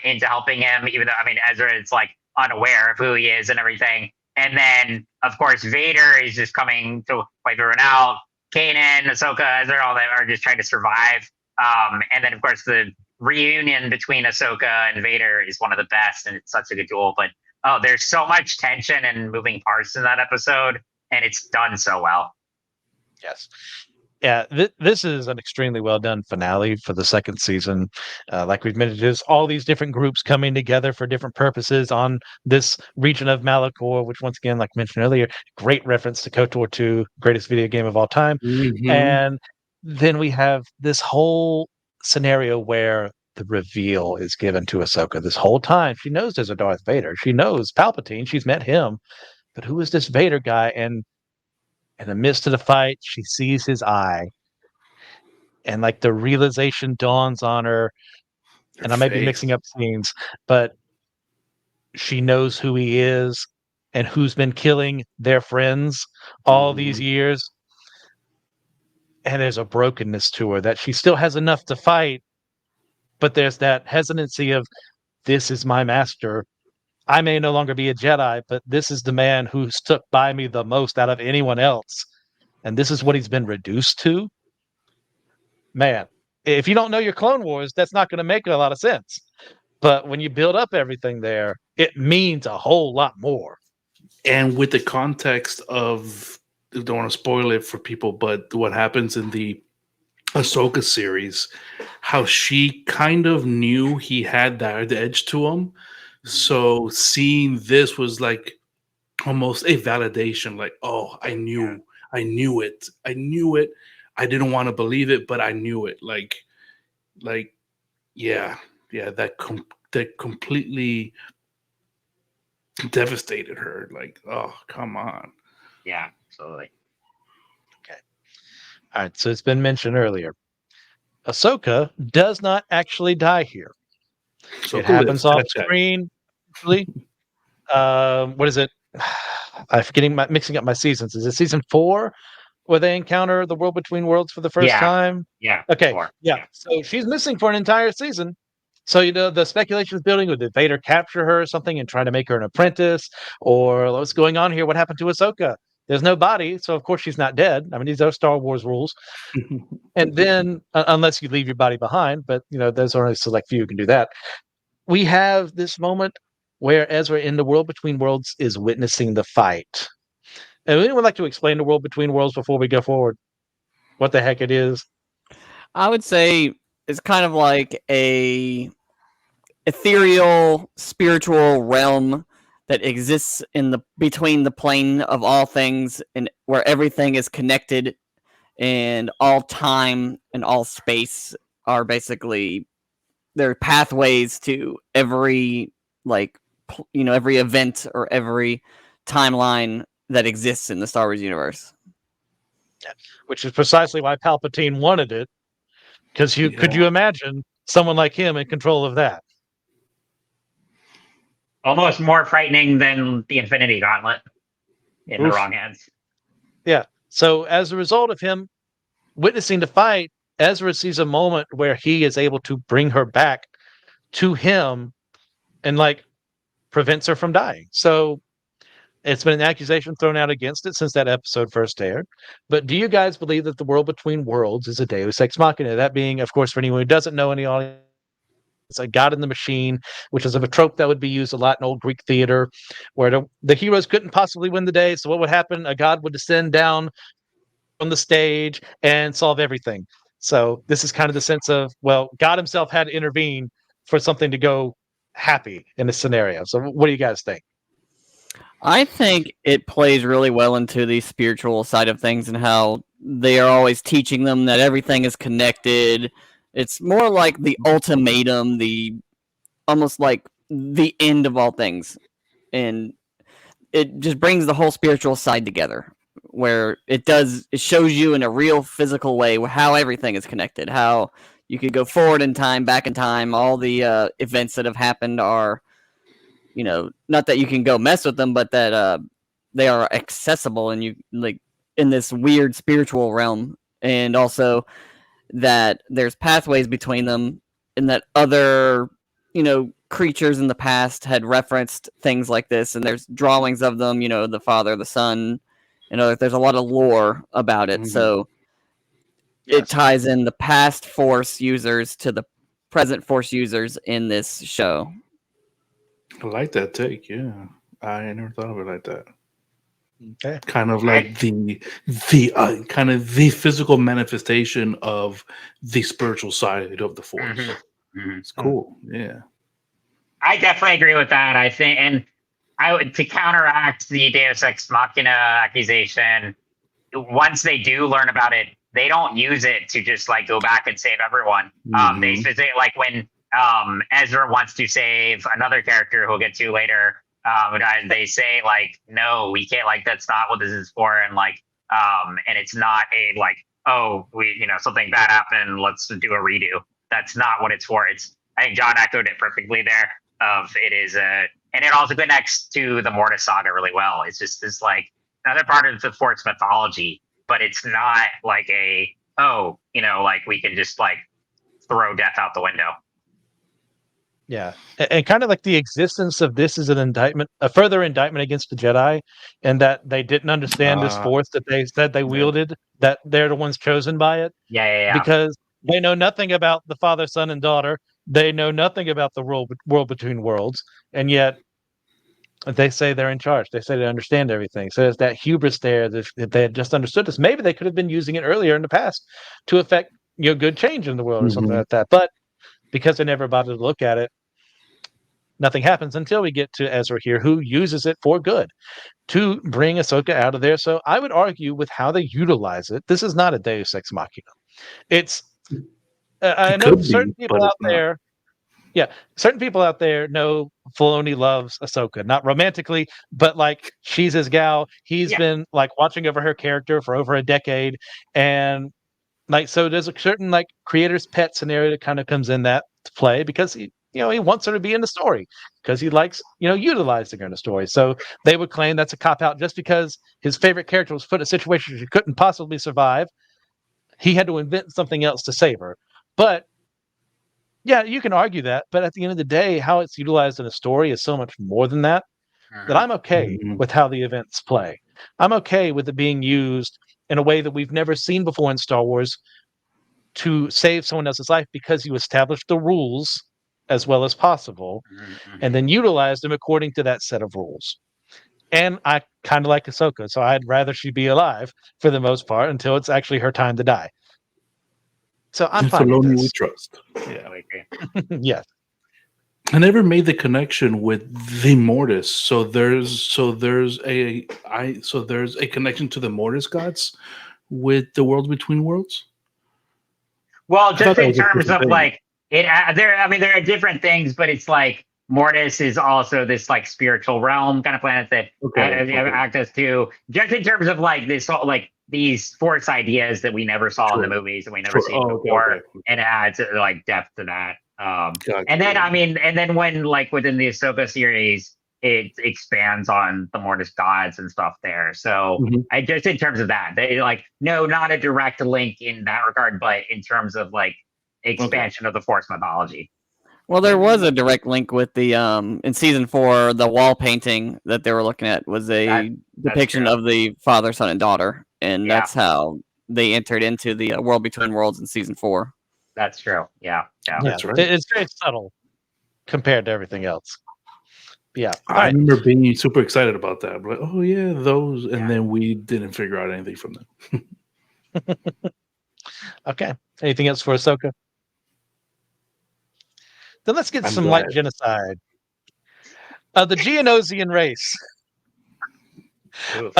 [SPEAKER 3] into helping him, even though Ezra is like unaware of who he is and everything. And then, of course, Vader is just coming to wipe everyone out. Kanan, Ahsoka, Ezra, all that are just trying to survive. And then, of course, the reunion between Ahsoka and Vader is one of the best, and it's such a good duel. But oh, there's so much tension and moving parts in that episode, and it's done so well.
[SPEAKER 1] Yes. Yeah, this is an extremely well done finale for the second season. Like we've mentioned, there's all these different groups coming together for different purposes on this region of Malachor, which, once again, like mentioned earlier, great reference to KOTOR 2, greatest video game of all time. And then we have this whole scenario where the reveal is given to Ahsoka. This whole time, she knows there's a Darth Vader. She knows Palpatine. She's met him. But who is this Vader guy? And in the midst of the fight, she sees his eye, and like the realization dawns on her. And I may be mixing up scenes, but she knows who he is and who's been killing their friends all these years. And there's a brokenness to her that she still has enough to fight, but there's that hesitancy of, this is my master. I may no longer be a Jedi, but this is the man who stuck by me the most out of anyone else. And this is what he's been reduced to. Man, if you don't know your Clone Wars, that's not going to make a lot of sense. But when you build up everything there, it means a whole lot more.
[SPEAKER 4] And with the context of, I don't want to spoil it for people, but what happens in the Ahsoka series, how she kind of knew he had that edge to him. So seeing this was like almost a validation, like, oh, I knew it. I didn't want to believe it, but I knew it. That completely devastated her. Like, oh, come on.
[SPEAKER 3] Yeah, absolutely.
[SPEAKER 1] Okay. All right. So it's been mentioned earlier. Ahsoka does not actually die here. It happens off screen. What is it? I'm mixing up my seasons. Is it season 4 where they encounter the world between worlds for the first time?
[SPEAKER 3] Yeah.
[SPEAKER 1] Okay. Yeah. So she's missing for an entire season. So, the speculation is building. Did Vader capture her or something and try to make her an apprentice? Or what's going on here? What happened to Ahsoka? There's no body, so of course she's not dead. I mean, these are Star Wars rules. And then, unless you leave your body behind, but, there's only a select few who can do that. We have this moment where Ezra in the world between worlds is witnessing the fight. And anyone would like to explain the world between worlds before we go forward? What the heck it is?
[SPEAKER 2] I would say it's kind of like a ethereal, spiritual realm that exists in between the plane of all things, and where everything is connected, and all time and all space are basically, there are pathways to every every event or every timeline that exists in the Star Wars universe.
[SPEAKER 1] Which is precisely why Palpatine wanted it. Because could you imagine someone like him in control of that?
[SPEAKER 3] Almost more frightening than the Infinity Gauntlet in the wrong hands.
[SPEAKER 1] Yeah. So as a result of him witnessing the fight, Ezra sees a moment where he is able to bring her back to him and prevents her from dying. So it's been an accusation thrown out against it since that episode first aired. But do you guys believe that the world between worlds is a Deus Ex Machina? That being, of course, for anyone who doesn't know, any audience, it's a God in the machine, which is of a trope that would be used a lot in old Greek theater, where the heroes couldn't possibly win the day. So what would happen? A god would descend down on the stage and solve everything. So this is kind of the sense of, well, God himself had to intervene for something to go happy in this scenario. So what do you guys think?
[SPEAKER 2] I think it plays really well into the spiritual side of things and how they are always teaching them that everything is connected. It's more like the ultimatum, almost like the end of all things. And it just brings the whole spiritual side together, where it shows you in a real physical way how everything is connected, how you could go forward in time, back in time. All the events that have happened are, not that you can go mess with them, but that they are accessible, and you in this weird spiritual realm. And also that there's pathways between them, and that other, creatures in the past had referenced things like this, and there's drawings of them, the Father, the Son, there's a lot of lore about it. Mm-hmm. So it ties in the past Force users to the present Force users in this show.
[SPEAKER 4] I like that take. Yeah, I never thought of it like that.
[SPEAKER 1] Okay.
[SPEAKER 4] Kind of like the kind of the physical manifestation of the spiritual side of the Force. It's cool. Yeah,
[SPEAKER 3] I definitely agree with that. I think, and I would, to counteract the Deus Ex Machina accusation, once they do learn about it, they don't use it to just like go back and save everyone. They specifically, like when Ezra wants to save another character who we'll get to later, they say like, no, we can't, like, that's not what this is for. And like, and it's not a like, oh, we, you know, something bad happened, let's do a redo. That's not what it's for. It's, I think John echoed it perfectly there. It is and it also connects to the Mortis saga really well. It's just this like another part of the Force mythology, but it's not like a, oh, you know, like we can just like throw death out the window.
[SPEAKER 1] Yeah, and kind of like the existence of this is an indictment, a further indictment against the Jedi, and that they didn't understand this Force that they said they wielded, that they're the ones chosen by it.
[SPEAKER 3] Yeah.
[SPEAKER 1] Because they know nothing about the father, son, and daughter. They know nothing about the world between worlds, and yet they say they're in charge. They say they understand everything. So there's that hubris there. That if they had just understood this, maybe they could have been using it earlier in the past to affect, you know, good change in the world or something like that. But because they never bothered to look at it, nothing happens until we get to Ezra here, who uses it for good to bring Ahsoka out of there. So I would argue with how they utilize it, this is not a Deus Ex Machina. It's I know certain people out there. Yeah, certain people out there know Filoni loves Ahsoka, not romantically, but like she's his gal. He's been like watching over her character for over a decade, and like so, there's a certain like creator's pet scenario that kind of comes in that to play because he, you know, he wants her to be in the story because he likes, you know, utilizing her in the story. So they would claim that's a cop out just because his favorite character was put in a situation she couldn't possibly survive. He had to invent something else to save her, but yeah, you can argue that, but at the end of the day, how it's utilized in a story is so much more than that, that I'm okay with how the events play. I'm okay with it being used in a way that we've never seen before in Star Wars to save someone else's life because you established the rules as well as possible and then utilize them according to that set of rules. And I kind of like Ahsoka, so I'd rather she be alive for the most part until it's actually her time to die. So I'm fine with
[SPEAKER 4] Filoni
[SPEAKER 1] this.
[SPEAKER 4] we trust.
[SPEAKER 3] Yeah, I agree.
[SPEAKER 1] Yes.
[SPEAKER 4] I never made the connection with the Mortis. So there's a connection to the Mortis gods with the world between worlds.
[SPEAKER 3] Well, just in terms of like it, there. I mean, there are different things, but it's like Mortis is also this like spiritual realm kind of planet that you have access to. Just in terms of like this, like these Force ideas that we never saw in the movies and we never seen before, and it adds like depth to that. And then I mean, and then when like within the Ahsoka series, it expands on the Mortis gods and stuff there. So I just in terms of that, they like no, not a direct link in that regard, but in terms of like expansion of the Force mythology.
[SPEAKER 2] Well, there was a direct link with the in season 4, the wall painting that they were looking at was a depiction of the father, son, and daughter, and that's how they entered into the world between worlds in season 4.
[SPEAKER 3] That's true. Yeah,
[SPEAKER 1] that's right. It's very subtle compared to everything else. Yeah,
[SPEAKER 4] I remember being super excited about that. I'm like, oh yeah, those, and then we didn't figure out anything from them.
[SPEAKER 1] Okay. Anything else for Ahsoka? Then let's get some light genocide. The Geonosian race.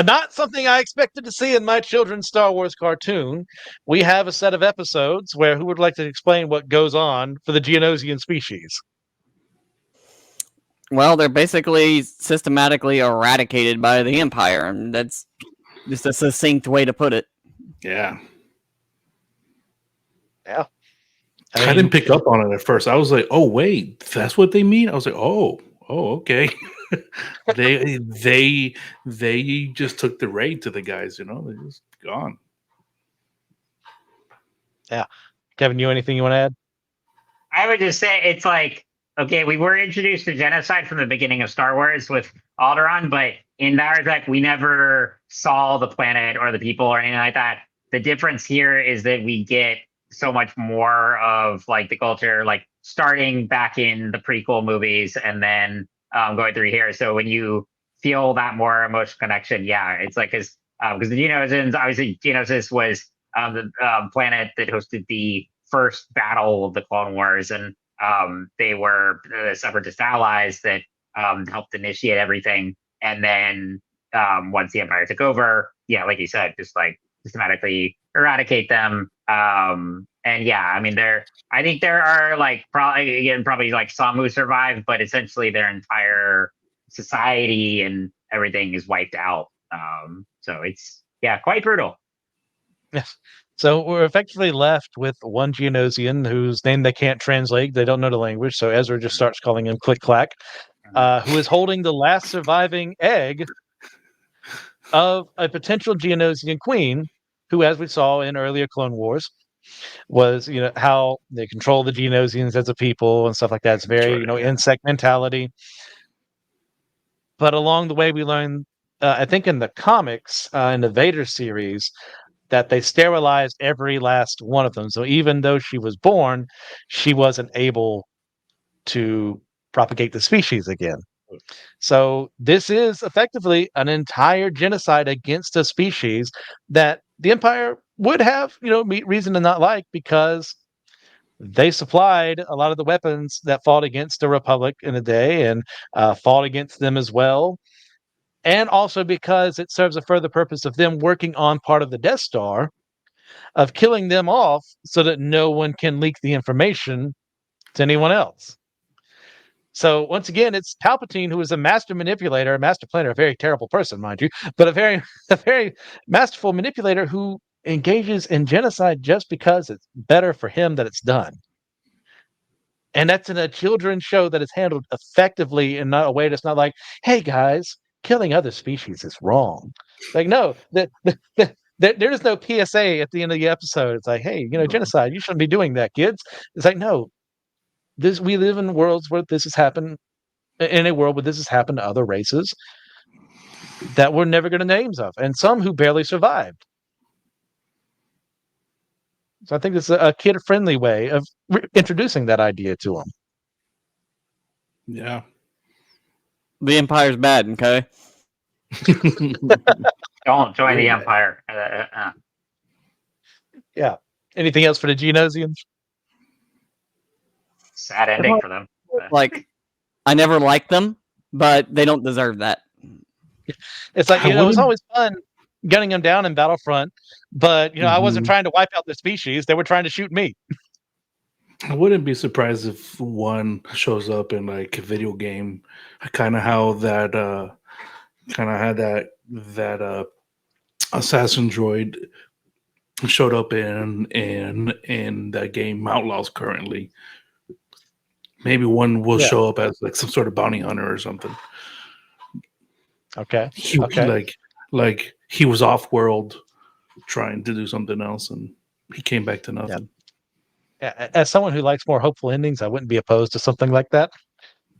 [SPEAKER 1] Not something I expected to see in my children's Star Wars cartoon. We have a set of episodes where who would like to explain what goes on for the Geonosian species?
[SPEAKER 2] Well, they're basically systematically eradicated by the Empire, and that's just a succinct way to put it.
[SPEAKER 4] Yeah.
[SPEAKER 1] Yeah.
[SPEAKER 4] I didn't pick up on it at first. I was like, "Oh, wait, that's what they mean." I was like, "Oh, okay." they just took the raid to the guys. You know, they're just gone.
[SPEAKER 1] Yeah, Kevin, you anything you want to add?
[SPEAKER 3] I would just say it's like okay, we were introduced to genocide from the beginning of Star Wars with Alderaan, but in that respect, we never saw the planet or the people or anything like that. The difference here is that we get so much more of like the culture, like starting back in the prequel movies and then going through here. So when you feel that more emotional connection, yeah, it's like because the Geonosians, obviously Geonosis was the planet that hosted the first battle of the Clone Wars, and they were the separatist allies that helped initiate everything. And then once the Empire took over, yeah, like you said, just like systematically eradicate them. And yeah, I mean, I think there are like probably like some who survive, but essentially their entire society and everything is wiped out. So it's yeah, quite brutal.
[SPEAKER 1] Yes. So we're effectively left with one Geonosian whose name they can't translate. They don't know the language. So Ezra just starts calling him Click Clack, who is holding the last surviving egg of a potential Geonosian queen, who, as we saw in earlier Clone Wars, was, how they control the Geonosians as a people and stuff like that. It's very, insect mentality. But along the way, we learn, I think in the comics, in the Vader series, that they sterilized every last one of them. So even though she was born, she wasn't able to propagate the species again. So this is effectively an entire genocide against a species that the Empire would have, reason to not like, because they supplied a lot of the weapons that fought against the Republic in the day and fought against them as well. And also because it serves a further purpose of them working on part of the Death Star, of killing them off so that no one can leak the information to anyone else. So once again, it's Palpatine who is a master manipulator, a master planner, a very terrible person, mind you, but a very, a very masterful manipulator who engages in genocide just because it's better for him that it's done. And that's in a children's show that is handled effectively in not a way that's not like, hey guys, killing other species is wrong. Like, no, there is no PSA at the end of the episode. It's like, hey, genocide, you shouldn't be doing that, kids. It's like, no, we live in worlds where this has happened, in a world where this has happened to other races that we're never going to names of, and some who barely survived. So I think it's a kid-friendly way of introducing that idea to them.
[SPEAKER 4] Yeah.
[SPEAKER 2] The Empire's bad, okay?
[SPEAKER 3] Don't join the
[SPEAKER 4] Yeah.
[SPEAKER 3] Empire.
[SPEAKER 1] Yeah. Anything else for the Geonosians?
[SPEAKER 3] Sad ending for them.
[SPEAKER 2] Like, I never liked them, but they don't deserve that.
[SPEAKER 1] It's like, it's always fun gunning them down in Battlefront, but, I wasn't trying to wipe out the species. They were trying to shoot me.
[SPEAKER 4] I wouldn't be surprised if one shows up in like a video game, kind of how that kind of had that assassin droid showed up in that game Outlaws currently. Maybe one will show up as like some sort of bounty hunter or something.
[SPEAKER 1] Okay.
[SPEAKER 4] Like he was off world trying to do something else and he came back to nothing.
[SPEAKER 1] Yeah. As someone who likes more hopeful endings, I wouldn't be opposed to something like that.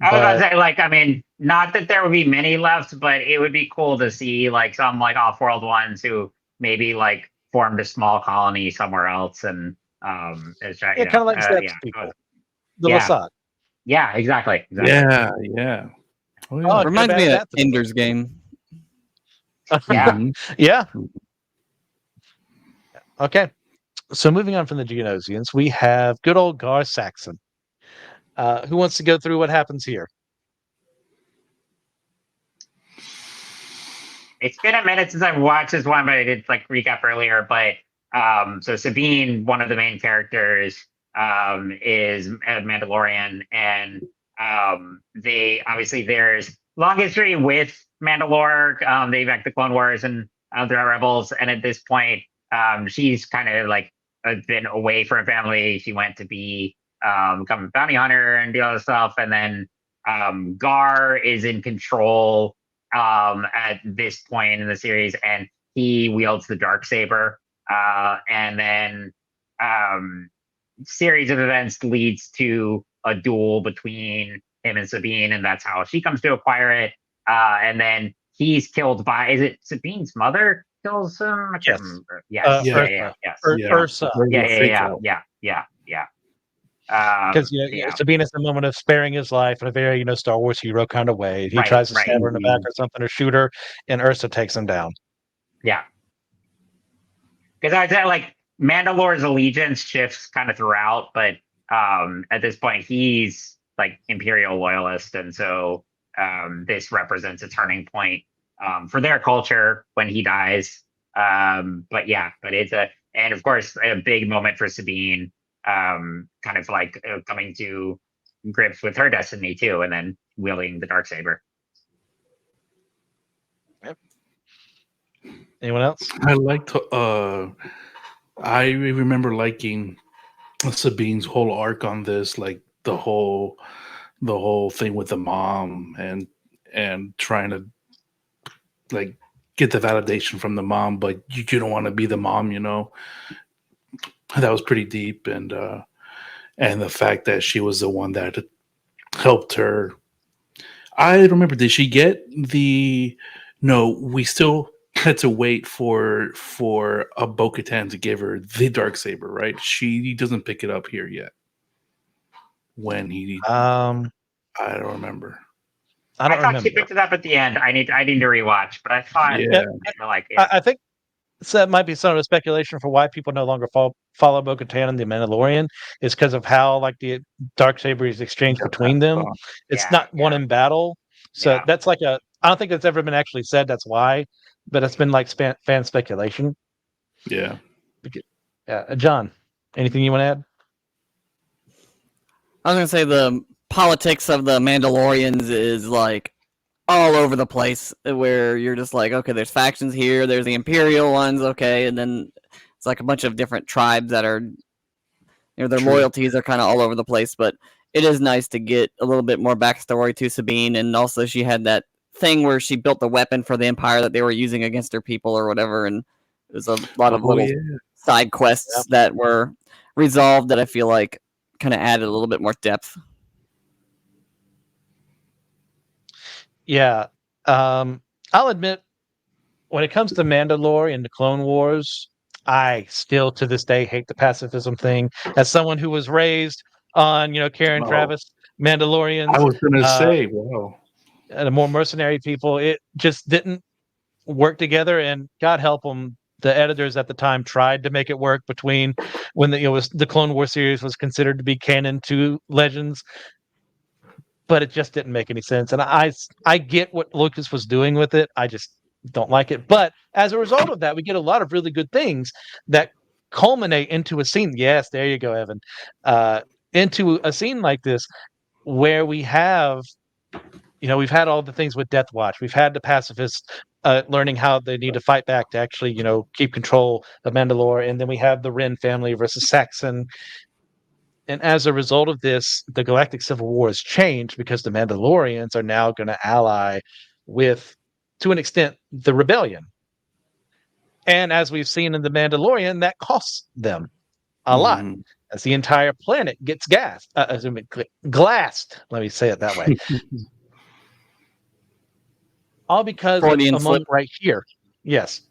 [SPEAKER 3] I was about to say, like, I mean, not that there would be many left, but it would be cool to see like some like off-world ones who maybe like formed a small colony somewhere else and
[SPEAKER 1] kind of like Zep's people, the Lasat.
[SPEAKER 3] Yeah, exactly.
[SPEAKER 4] Yeah.
[SPEAKER 2] Oh, yeah. Reminds me of Ender's Game.
[SPEAKER 3] Yeah.
[SPEAKER 1] Yeah. Okay. So moving on from the Geonosians, we have good old Gar Saxon. Who wants to go through what happens here?
[SPEAKER 3] It's been a minute since I've watched this one, but I did like recap earlier. But so Sabine, one of the main characters, is a Mandalorian, and they obviously there's long history with Mandalore. They've back the Clone Wars and there are Rebels, and at this point, she's kind of like been away from her family. She went to be become a bounty hunter and do all this stuff, and then Gar is in control at this point in the series, and he wields the dark saber. And then series of events leads to a duel between him and Sabine, and that's how she comes to acquire it. And then he's killed by, is it Sabine's mother? kills him? I can't
[SPEAKER 1] Yes.
[SPEAKER 3] remember. Yes.
[SPEAKER 4] Yeah.
[SPEAKER 3] Yes.
[SPEAKER 1] Ursa.
[SPEAKER 3] Yeah.
[SPEAKER 1] Because
[SPEAKER 3] Yeah.
[SPEAKER 1] Sabine has a moment of sparing his life in a very Star Wars hero kind of way. He tries to stab her in the back or something or shoot her, and Ursa takes him down.
[SPEAKER 3] Yeah. Because I said like Mandalore's allegiance shifts kind of throughout, but at this point he's like Imperial loyalist, and so this represents a turning point for their culture when he dies. But it's and of course a big moment for Sabine, kind of like coming to grips with her destiny too, and then wielding the dark saber.
[SPEAKER 1] Yep. Anyone else?
[SPEAKER 4] I liked. I remember liking Sabine's whole arc on this, like the whole thing with the mom and trying to like get the validation from the mom, but you don't want to be the mom, That was pretty deep, and the fact that she was the one that helped her. I remember, did she get the? No, we still had to wait for a Bo-Katan to give her the dark saber, right? She doesn't pick it up here yet. When he, I don't remember.
[SPEAKER 3] I thought she picked it up at the end. I need to rewatch, but I thought,
[SPEAKER 1] I think so that might be some of the speculation for why people no longer follow Bo-Katan and the Mandalorian is because of how like the dark saber is exchanged between them. It's not one in battle, so that's like I don't think it's ever been actually said. That's why, but it's been like fan speculation.
[SPEAKER 4] Yeah.
[SPEAKER 1] John, anything you want to add?
[SPEAKER 2] I was gonna say the politics of the Mandalorians is like all over the place, where you're just like, okay, there's factions here, there's the Imperial ones, okay, and then it's like a bunch of different tribes that are, their loyalties are kind of all over the place. But it is nice to get a little bit more backstory to Sabine, and also she had that thing where she built the weapon for the Empire that they were using against her people or whatever, and it was a lot of little side quests that were resolved that I feel like kind of added a little bit more depth.
[SPEAKER 1] Yeah. I'll admit, when it comes to Mandalore and the Clone Wars, I still to this day hate the pacifism thing. As someone who was raised on, Karen Travis, Mandalorians,
[SPEAKER 4] I was gonna say, wow,
[SPEAKER 1] and the more mercenary people, it just didn't work together. And God help them, the editors at the time tried to make it work between when the Clone War series was considered to be canon to Legends, but it just didn't make any sense. And I get what Lucas was doing with it. I just don't like it. But as a result of that, we get a lot of really good things that culminate into a scene. Yes, there you go, Evan. Into a scene like this where we have, we've had all the things with Death Watch. We've had the pacifists learning how they need to fight back to actually, keep control of Mandalore. And then we have the Wren family versus Saxon. And as a result of this, the Galactic Civil War has changed because the Mandalorians are now going to ally with, to an extent, the rebellion. And as we've seen in the Mandalorian, that costs them a lot. As the entire planet gets glassed. Let me say it that way. All because of a moment right here. Yes.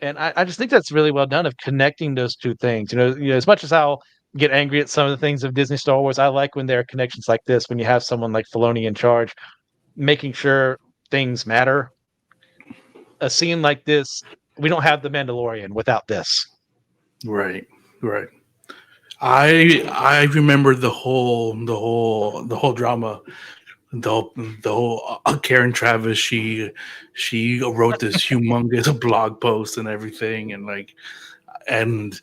[SPEAKER 1] And I just think that's really well done of connecting those two things. As much as I'll get angry at some of the things of Disney Star Wars, I like when there are connections like this, when you have someone like Filoni in charge, making sure things matter. A scene like this, we don't have the Mandalorian without this.
[SPEAKER 4] Right. I remember the whole drama, the whole Karen Travis. She wrote this humongous blog post and everything, and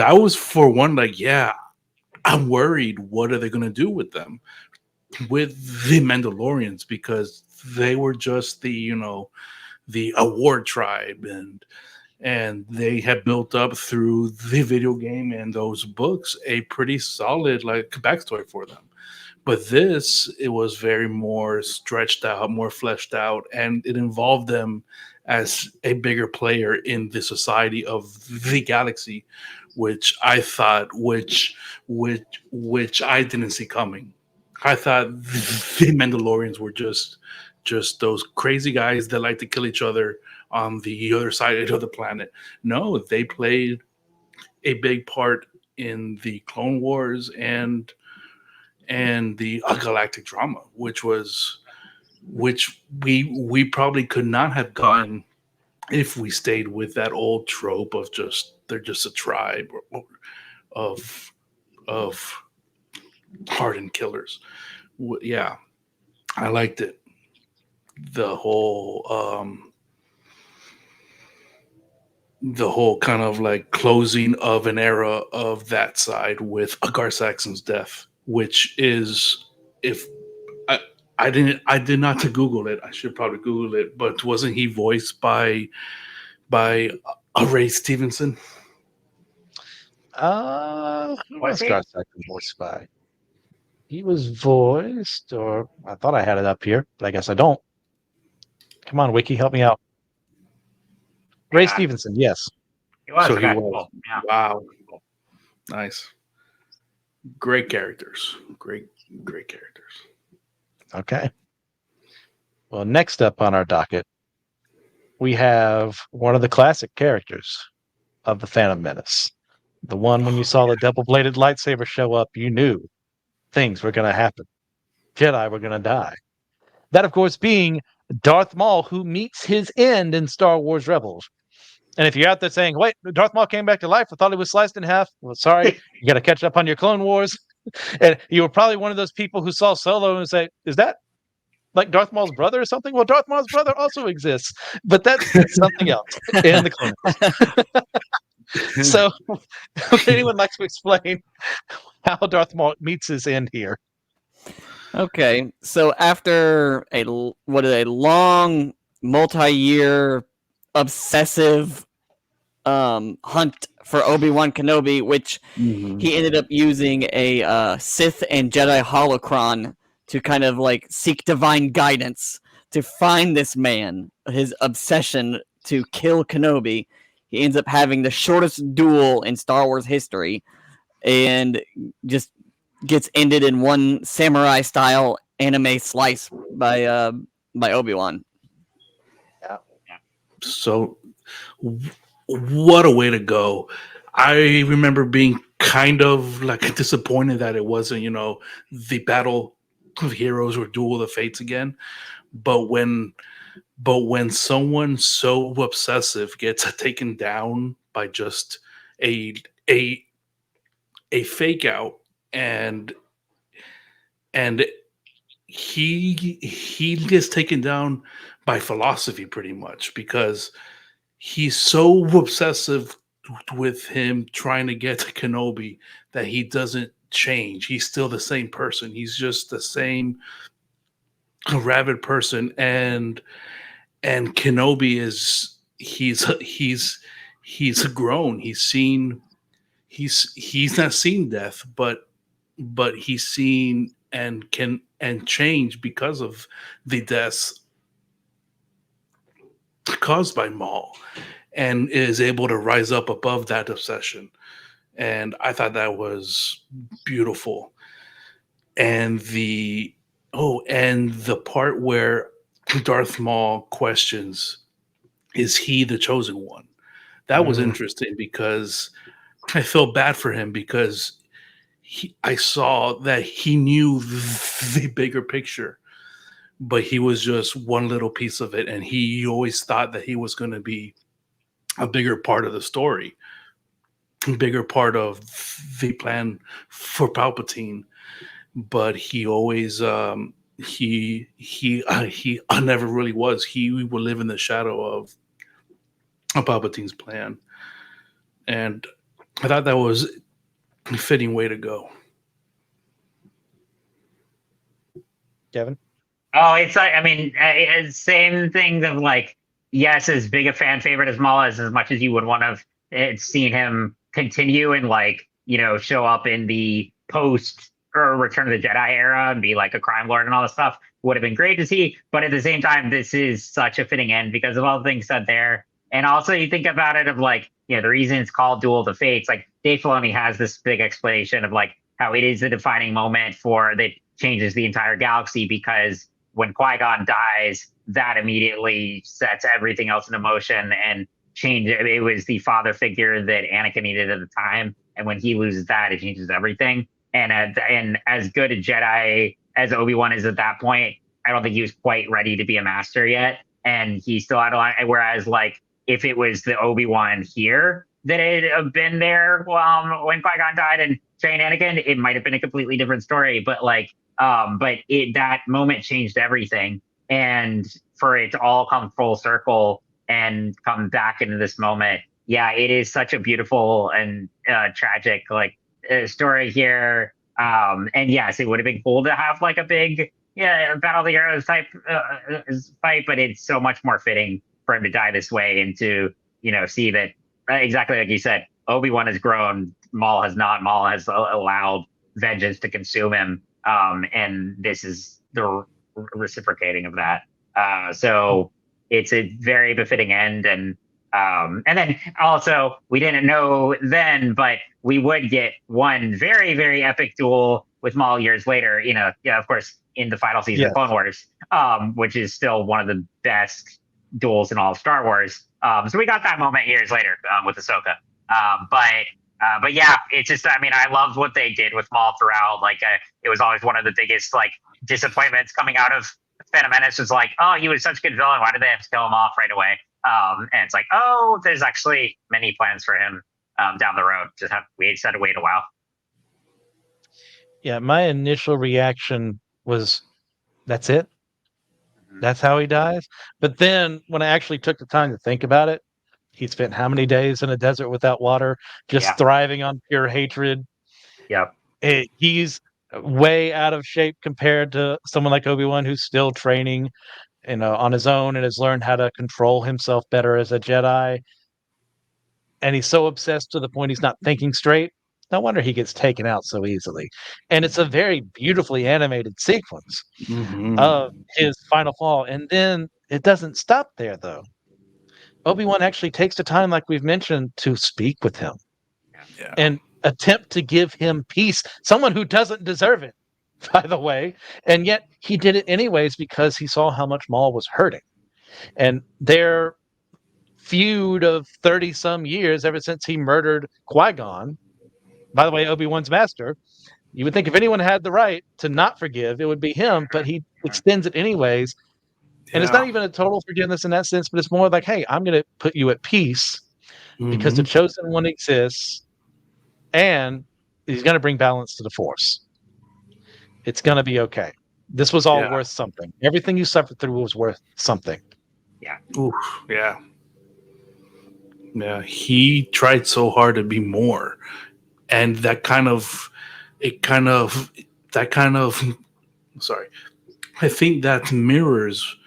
[SPEAKER 4] I was, for one, like, yeah, I'm worried. What are they going to do with them, with the Mandalorians? Because they were just the award tribe, and they had built up through the video game and those books a pretty solid backstory for them. But it was very more stretched out, more fleshed out, and it involved them as a bigger player in the society of the galaxy, which I thought, which I didn't see coming. I thought the Mandalorians were just those crazy guys that like to kill each other on the other side of the planet. No, they played a big part in the Clone Wars and the galactic drama, which we probably could not have gotten if we stayed with that old trope of just they're just a tribe of hardened killers. Yeah, I liked it. The whole kind of like closing of an era of that side with Agar Saxon's death, which is, if I did not to Google it. I should probably Google it, but wasn't he voiced by Ray Stevenson?
[SPEAKER 1] Who
[SPEAKER 3] Was
[SPEAKER 1] was
[SPEAKER 3] he?
[SPEAKER 1] Garth Saxon voiced by? He was voiced, or I thought I had it up here, but I guess I don't. Come on, Wiki, help me out. Ray
[SPEAKER 3] Yeah,
[SPEAKER 1] Stevenson, yes.
[SPEAKER 3] he was.
[SPEAKER 4] So he
[SPEAKER 3] Okay,
[SPEAKER 4] was.
[SPEAKER 3] cool. Yeah.
[SPEAKER 4] Wow, nice, great characters, great characters.
[SPEAKER 1] Okay. Well, next up on our docket, we have one of the classic characters of the Phantom Menace. The one when you saw the double-bladed lightsaber show up, you knew things were going to happen. Jedi were going to die. That, of course, being Darth Maul, who meets his end in Star Wars Rebels. And if you're out there saying, wait, Darth Maul came back to life, I thought he was sliced in half. Well, sorry, you got to catch up on your Clone Wars. And you were probably one of those people who saw Solo and say, is that like Darth Maul's brother or something? Well, Darth Maul's brother also exists, but that's something else in the Clone Wars. So, would anyone like to explain how Darth Maul meets his end here?
[SPEAKER 2] Okay, so after a long, multi-year, obsessive hunt for Obi-Wan Kenobi, which he ended up using a Sith and Jedi holocron to kind of like seek divine guidance to find this man, his obsession to kill Kenobi. He ends up having the shortest duel in Star Wars history and just gets ended in one samurai style anime slice by Obi-Wan.
[SPEAKER 4] So what a way to go. I remember being kind of like disappointed that it wasn't, the battle of heroes or duel of the fates again. But when someone so obsessive gets taken down by just a fake out, and he gets taken down by philosophy pretty much, because he's so obsessive with him trying to get to Kenobi that he doesn't change. He's still the same person. He's just the same rabid person, and Kenobi is he's grown. He's not seen death, but he's seen and can change because of the deaths caused by Maul, and is able to rise up above that obsession. And I thought that was beautiful. And the part where Darth Maul questions, is he the chosen one? That was interesting, because I felt bad for him, because I saw that he knew the bigger picture, but he was just one little piece of it, and he always thought that he was going to be a bigger part of the story, a bigger part of the plan for Palpatine. But he always he never really was. He would live in the shadow of Palpatine's plan, and I thought that was a fitting way to go.
[SPEAKER 1] Kevin?
[SPEAKER 3] Oh, it's like, I mean, same thing of like, yes, as big a fan favorite as Maul is, as much as you would want to have seen him continue and like, show up in the post or Return of the Jedi era and be like a crime lord and all this stuff, would have been great to see. But at the same time, this is such a fitting end because of all the things said there. And also you think about it of like, the reason it's called Duel of the Fates, like Dave Filoni has this big explanation of like how it is the defining moment that changes the entire galaxy, because when Qui-Gon dies, that immediately sets everything else into motion and change. It was the father figure that Anakin needed at the time, and when he loses that, it changes everything. And as good a Jedi as Obi-Wan is at that point, I don't think he was quite ready to be a master yet, and he still had a lot. Whereas, like, if it was the Obi-Wan here that had been there when Qui-Gon died and trained Anakin, it might have been a completely different story. But like, that moment changed everything, and for it to all come full circle and come back into this moment, yeah, it is such a beautiful and tragic story here. And yes, it would have been cool to have like a big Battle of the Arrows type fight, but it's so much more fitting for him to die this way and to see that exactly like you said, Obi-Wan has grown, Maul has not. Maul has allowed vengeance to consume him, and this is the reciprocating of that. So it's a very befitting end, and then also we didn't know then, but we would get one very, very epic duel with Maul years later. Of course, in the final season of Clone Wars, which is still one of the best duels in all of Star Wars. So we got that moment years later with Ahsoka. But yeah, it's just, I mean, I loved what they did with Maul throughout. Like, it was always one of the biggest disappointments coming out of Phantom Menace. Was like, oh, he was such a good villain. Why did they have to kill him off right away? And it's like, oh, there's actually many plans for him down the road. We just had to wait a while.
[SPEAKER 1] Yeah, my initial reaction was, that's it? That's how he dies? But then when I actually took the time to think about it, he spent how many days in a desert without water, just thriving on pure hatred.
[SPEAKER 3] Yep.
[SPEAKER 1] He's way out of shape compared to someone like Obi-Wan, who's still training, on his own and has learned how to control himself better as a Jedi. And he's so obsessed to the point he's not thinking straight. No wonder he gets taken out so easily. And it's a very beautifully animated sequence of his final fall. And then it doesn't stop there, though. Obi-Wan actually takes the time, like we've mentioned, to speak with him and attempt to give him peace. Someone who doesn't deserve it, by the way. And yet he did it anyways because he saw how much Maul was hurting. And their feud of 30 some years, ever since he murdered Qui-Gon, by the way, Obi-Wan's master, you would think if anyone had the right to not forgive, it would be him, but he extends it anyways. And it's not even a total forgiveness in that sense, but it's more like, hey, I'm going to put you at peace because the chosen one exists, and he's going to bring balance to the Force. It's going to be okay. This was all worth something. Everything you suffered through was worth something.
[SPEAKER 3] Yeah.
[SPEAKER 4] Oof, yeah. Yeah. He tried so hard to be more. And that kind of, sorry. I think that mirrors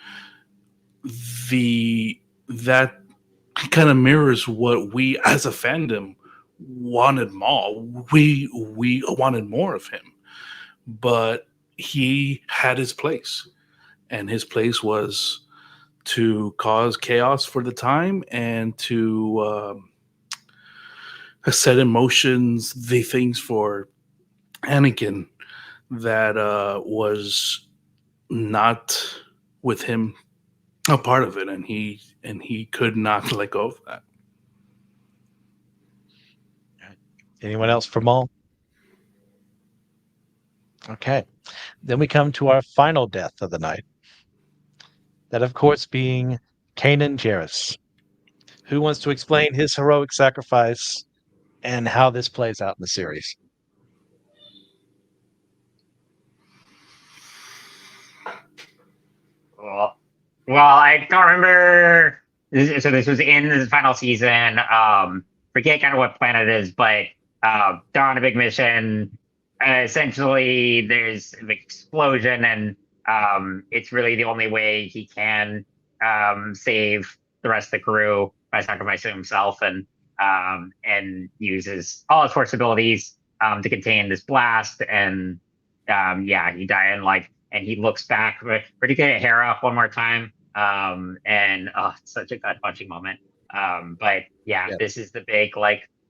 [SPEAKER 4] what we as a fandom wanted Maul. We wanted more of him, but he had his place, and his place was to cause chaos for the time and to set in motions the things for Anakin that was not with him a part of it, and he could not let go of that.
[SPEAKER 1] Anyone else for Maul? Okay. Then we come to our final death of the night. That, of course, being Kanan Jarrus. Who wants to explain his heroic sacrifice and how this plays out in the series?
[SPEAKER 3] Well, I don't remember. So this was in the final season. Forget kind of what planet it is, but they're on a big mission. Essentially, there's an explosion, and it's really the only way he can save the rest of the crew by sacrificing himself, and uses all his force abilities to contain this blast. And he died, and he looks back, pretty good at Hera one more time. And it's such a gut punching moment. But this is the big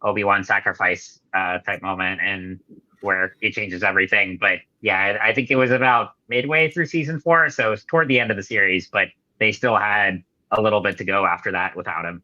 [SPEAKER 3] Obi-Wan sacrifice type moment, and where it changes everything. But yeah, I think it was about midway through season 4, so it was toward the end of the series, but they still had a little bit to go after that without him.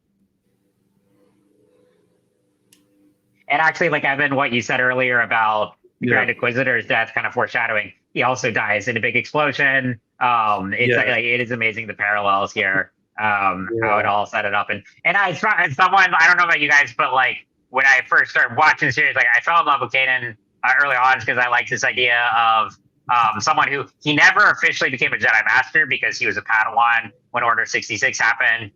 [SPEAKER 3] And actually, like Evan, what you said earlier about the Grand Inquisitor's death, kind of foreshadowing, he also dies in a big explosion. It's like, it is amazing the parallels here, how it all set it up. And as someone, I don't know about you guys, but like when I first started watching the series, like I fell in love with Kanan early on because I liked this idea of someone who he never officially became a Jedi Master because he was a Padawan when Order 66 happened.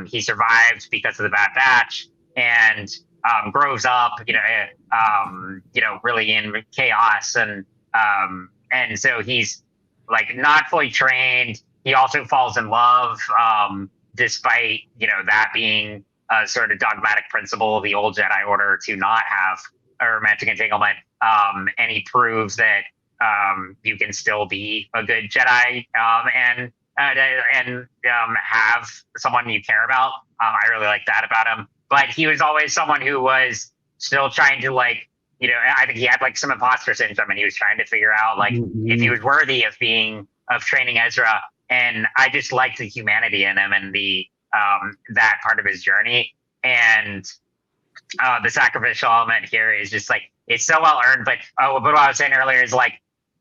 [SPEAKER 3] He survived because of the Bad Batch and grows up, really in chaos, and so he's like not fully trained. He also falls in love, despite that being a sort of dogmatic principle of the old Jedi Order to not have a romantic entanglement. And he proves that you can still be a good Jedi and have someone you care about. I really like that about him. But he was always someone who was still trying to I think he had like some imposter syndrome, and he was trying to figure out if he was worthy of training Ezra. And I just liked the humanity in him and the that part of his journey. And the sacrificial element here is just it's so well earned. But what I was saying earlier is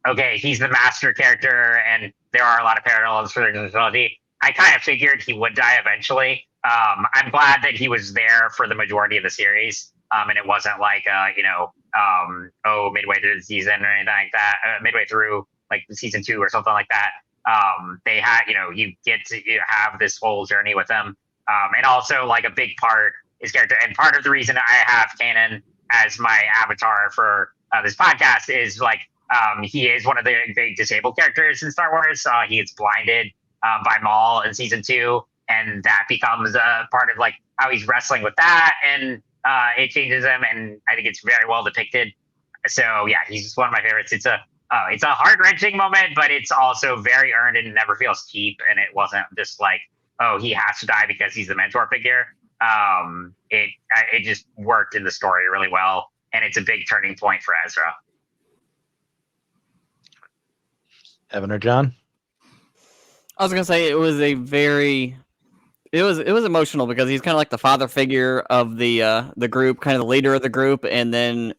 [SPEAKER 3] okay, he's the master character, and there are a lot of parallels for the trilogy. I kind of figured he would die eventually. I'm glad that he was there for the majority of the series, and it wasn't midway through the season or anything like that. Midway through season 2 or something like that. They had, you get to have this whole journey with him, and also a big part is character. And part of the reason I have Kanan as my avatar for this podcast is he is one of the big disabled characters in Star Wars. He is blinded by Maul in season 2. And that becomes a part of how he's wrestling with that, and it changes him, and I think it's very well depicted. So yeah, he's just one of my favorites. It's a heart-wrenching moment, but it's also very earned and never feels cheap. And it wasn't just he has to die because he's the mentor figure. It just worked in the story really well, and it's a big turning point for Ezra.
[SPEAKER 1] Evan or John?
[SPEAKER 2] I was gonna say it was it was emotional because he's kind of like the father figure of the group, kind of the leader of the group, and then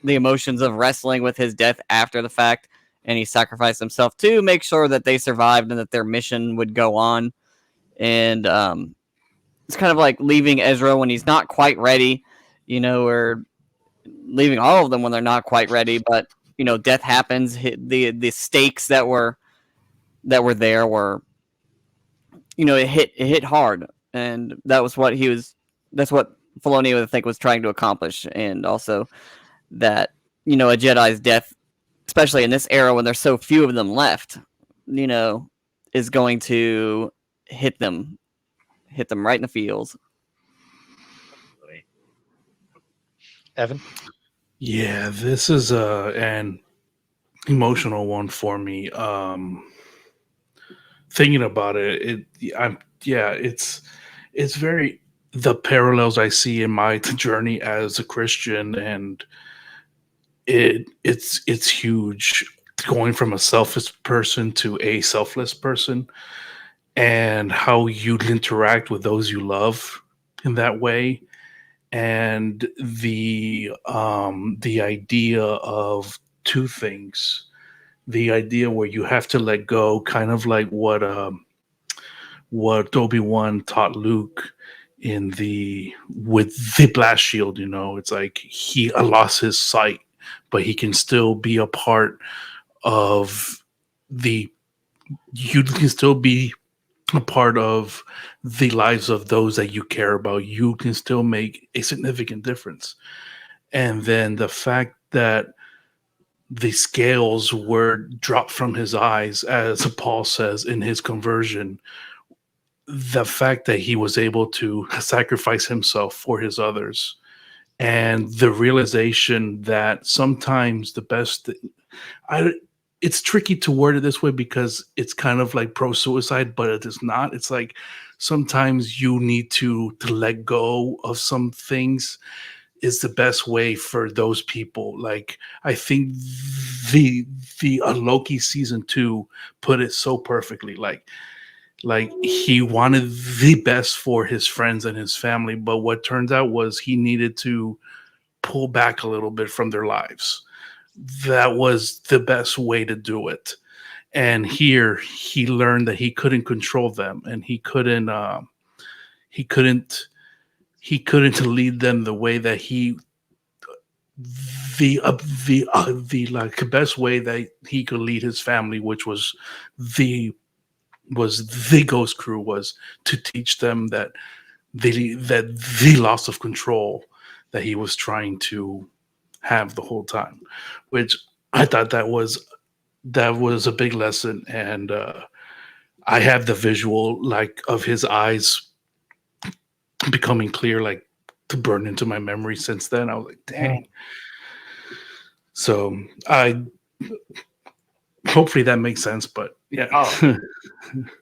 [SPEAKER 2] the emotions of wrestling with his death after the fact, and he sacrificed himself to make sure that they survived and that their mission would go on. And it's kind of like leaving Ezra when he's not quite ready, or leaving all of them when they're not quite ready. But death happens. The stakes that were there were. It hit hard, and that's what Filoni, I think, was trying to accomplish. And also that, a Jedi's death, especially in this era when there's so few of them left, is going to hit them right in the feels.
[SPEAKER 1] Evan?
[SPEAKER 4] Yeah, this is an emotional one for me. Thinking about it's very the parallels I see in my journey as a Christian, and it's huge, going from a selfish person to a selfless person, and how you interact with those you love in that way, and the idea of two things. The idea where you have to let go, kind of like what Obi-Wan taught Luke with the blast shield. It's like he lost his sight, but he can still be a part of you can still be a part of the lives of those that you care about. You can still make a significant difference. And then the fact that the scales were dropped from his eyes, as Paul says in his conversion, the fact that he was able to sacrifice himself for his others, and the realization that sometimes the best it's tricky to word it this way because it's kind of like pro-suicide, but it is not. It's like sometimes you need to let go of some things is the best way for those people. Like, I think the Loki season 2 put it so perfectly. Like he wanted the best for his friends and his family, but what turns out was he needed to pull back a little bit from their lives. That was the best way to do it. And here he learned that he couldn't control them, and he couldn't lead them the way that the like best way that he could lead his family, which the the Ghost Crew, was to teach them that the loss of control that he was trying to have the whole time, which I thought that was a big lesson. And I have the visual like of his eyes becoming clear, like to burn into my memory since then. I was like, dang. So I hopefully that makes sense, but yeah.
[SPEAKER 3] Oh,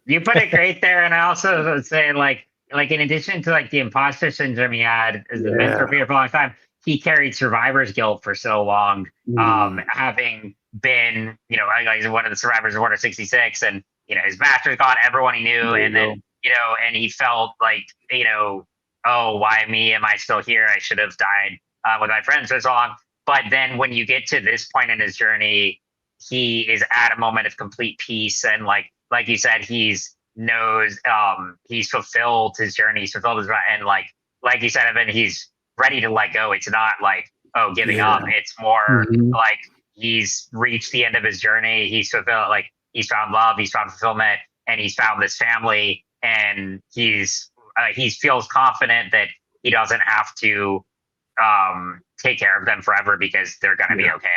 [SPEAKER 3] you put it great there. And I also would say like in addition to like the imposter syndrome he had as the mentor for a long time, he carried survivor's guilt for so long. Having been, like he's one of the survivors of Order 66, and his master's gone, everyone he knew, and then and he felt like, oh, why me? Am I still here? I should have died with my friends for so long. But then when you get to this point in his journey, he is at a moment of complete peace, and like you said, he's fulfilled his journey, he's fulfilled his, and like you said, Evan, he's ready to let go. It's not like, oh, giving up. It's more like he's reached the end of his journey. He's fulfilled, like he's found love, he's found fulfillment, and he's found this family, and he feels confident that he doesn't have to take care of them forever because they're going to be okay.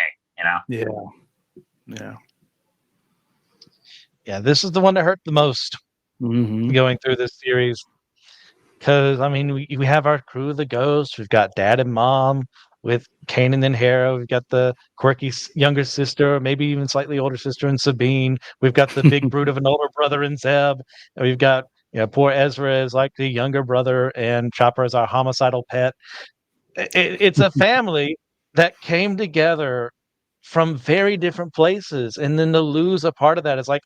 [SPEAKER 1] Yeah, this is the one that hurt the most going through this series. Because, I mean, we have our crew of the ghosts. We've got dad and mom with Kanan and Hera. We've got the quirky younger sister, maybe even slightly older sister in Sabine. We've got the big brute of an older brother in Zeb. And we've got, poor Ezra as like the younger brother, and Chopper as our homicidal pet. It's a family that came together from very different places. And then to lose a part of that is like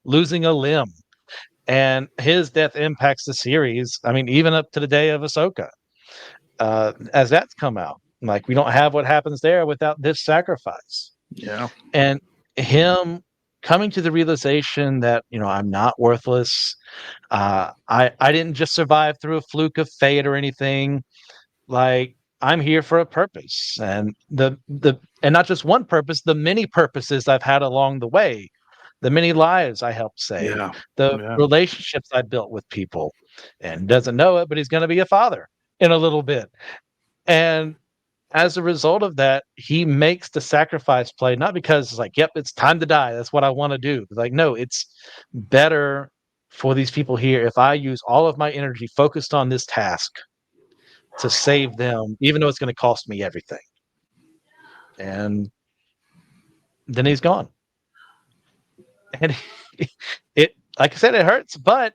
[SPEAKER 1] losing a limb. And his death impacts the series. I mean, even up to the day of Ahsoka, as that's come out. Like, we don't have what happens there without this sacrifice.
[SPEAKER 4] Yeah.
[SPEAKER 1] And him coming to the realization that, I'm not worthless. I didn't just survive through a fluke of fate or anything. Like, I'm here for a purpose. And and not just one purpose, the many purposes I've had along the way. The many lives I helped save, the relationships I built with people, and doesn't know it, but he's going to be a father in a little bit. And as a result of that, he makes the sacrifice play, not because it's like, yep, it's time to die. That's what I want to do. Like, no, it's better for these people here if I use all of my energy focused on this task to save them, even though it's going to cost me everything. And then he's gone. And it, like I said, it hurts, but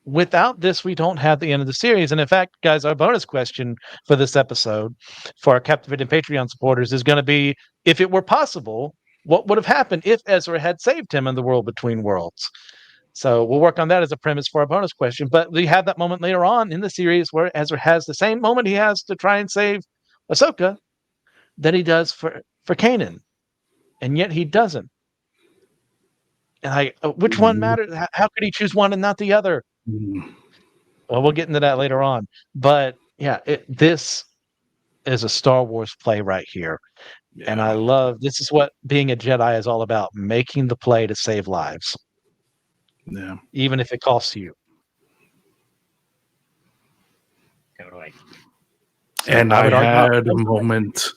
[SPEAKER 1] without this, we don't have the end of the series. And in fact, guys, our bonus question for this episode for our Captivated Patreon supporters is going to be, if it were possible, what would have happened if Ezra had saved him in the world between worlds? So we'll work on that as a premise for our bonus question. But we have that moment later on in the series where Ezra has the same moment he has to try and save Ahsoka that he does for Kanan. And yet he doesn't. And which one matters? How could he choose one and not the other? Well, we'll get into that later on. But yeah, this is a Star Wars play right here. Yeah. And I love, this is what being a Jedi is all about, making the play to save lives.
[SPEAKER 4] Yeah.
[SPEAKER 1] Even if it costs you.
[SPEAKER 3] Totally.
[SPEAKER 4] And I had a moment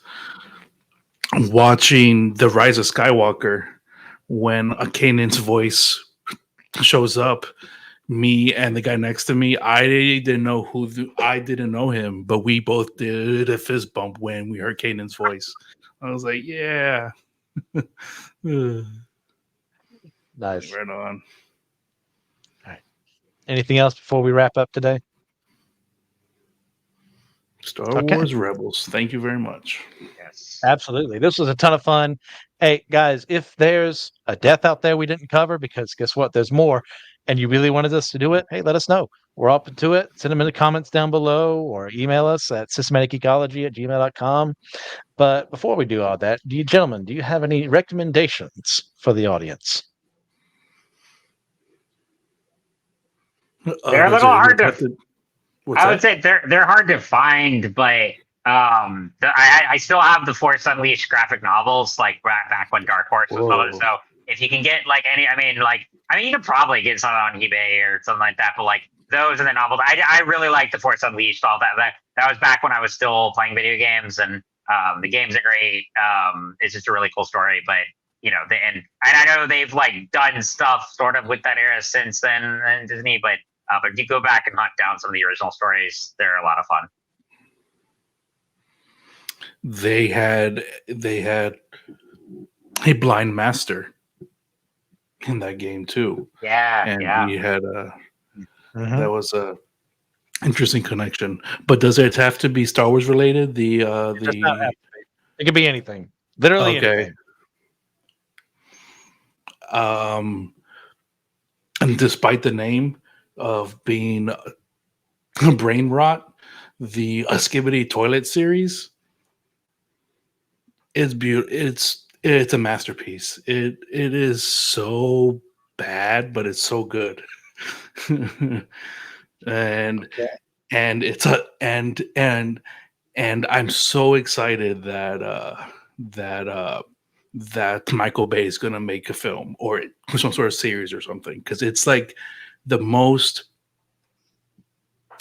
[SPEAKER 4] watching The Rise of Skywalker when a Kanan's voice shows up. Me and the guy next to me, I didn't know him, but we both did a fist bump when we heard Kanan's voice. I was like, yeah.
[SPEAKER 1] Nice.
[SPEAKER 4] Right on.
[SPEAKER 1] All right. Anything else before we wrap up today?
[SPEAKER 4] Star Wars Rebels. Thank you very much.
[SPEAKER 3] Yes.
[SPEAKER 1] Absolutely. This was a ton of fun. Hey, guys, if there's a death out there we didn't cover, because guess what? There's more, and you really wanted us to do it, hey, let us know. We're open to it. Send them in the comments down below or email us at systematicecology@gmail.com. But before we do all that, do you have any recommendations for the audience?
[SPEAKER 3] They're a little hard to. I would
[SPEAKER 4] that?
[SPEAKER 3] say they're hard to find, but I still have the Force Unleashed graphic novels, like back when Dark Horse was published. So if you can get like any, you can probably get some on eBay or something like that. But like those are the novels. I really like the Force Unleashed. All that was back when I was still playing video games, and the games are great. It's just a really cool story, but. And I know they've like done stuff sort of with that era since then in Disney, but if you go back and hunt down some of the original stories, they're a lot of fun.
[SPEAKER 4] They had a blind master in that game too.
[SPEAKER 3] Yeah,
[SPEAKER 4] and we had that was a interesting connection. But does it have to be Star Wars related?
[SPEAKER 1] It does not have to be. It could be anything. Literally anything.
[SPEAKER 4] And despite the name of being brain rot, the Skibidi Toilet series is beautiful. It's a masterpiece. It is so bad, but it's so good. and it's and I'm so excited that Michael Bay is going to make a film or some sort of series or something, because it's like the most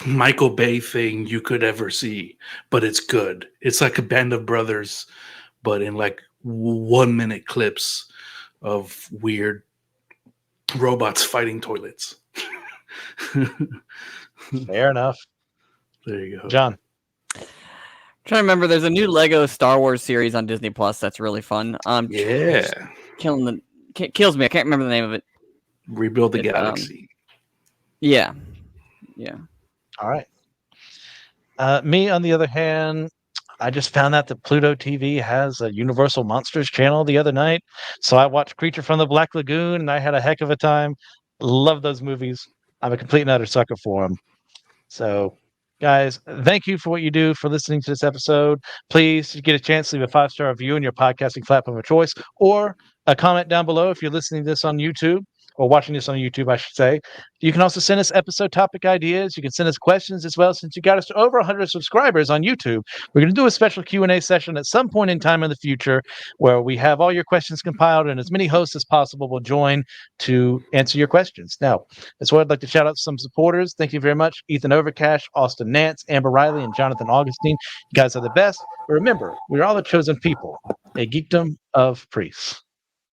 [SPEAKER 4] Michael Bay thing you could ever see, but it's good. It's like a Band of Brothers, but in like 1 minute clips of weird robots fighting toilets.
[SPEAKER 1] Fair enough.
[SPEAKER 4] There you go.
[SPEAKER 1] John.
[SPEAKER 2] Trying to remember, there's a new Lego Star Wars series on Disney Plus that's really fun. Kills me. I can't remember the name of it.
[SPEAKER 4] Rebuild the Galaxy.
[SPEAKER 2] Yeah.
[SPEAKER 1] All right. Me, on the other hand, I just found out that Pluto TV has a Universal Monsters channel the other night, so I watched Creature from the Black Lagoon, and I had a heck of a time. Love those movies. I'm a complete and utter sucker for them. So. Guys, thank you for what you do for listening to this episode. Please get a chance to leave a 5-star review in your podcasting platform of choice, or a comment down below if you're listening to this on YouTube, or watching this on YouTube, I should say. You can also send us episode topic ideas. You can send us questions as well. Since you got us to over 100 subscribers on YouTube, we're going to do a special Q&A session at some point in time in the future where we have all your questions compiled, and as many hosts as possible will join to answer your questions. Now, that's why I'd like to shout out some supporters. Thank you very much, Ethan Overcash, Austin Nance, Amber Riley, and Jonathan Augustine. You guys are the best. But remember, we're all the chosen people, a geekdom of priests.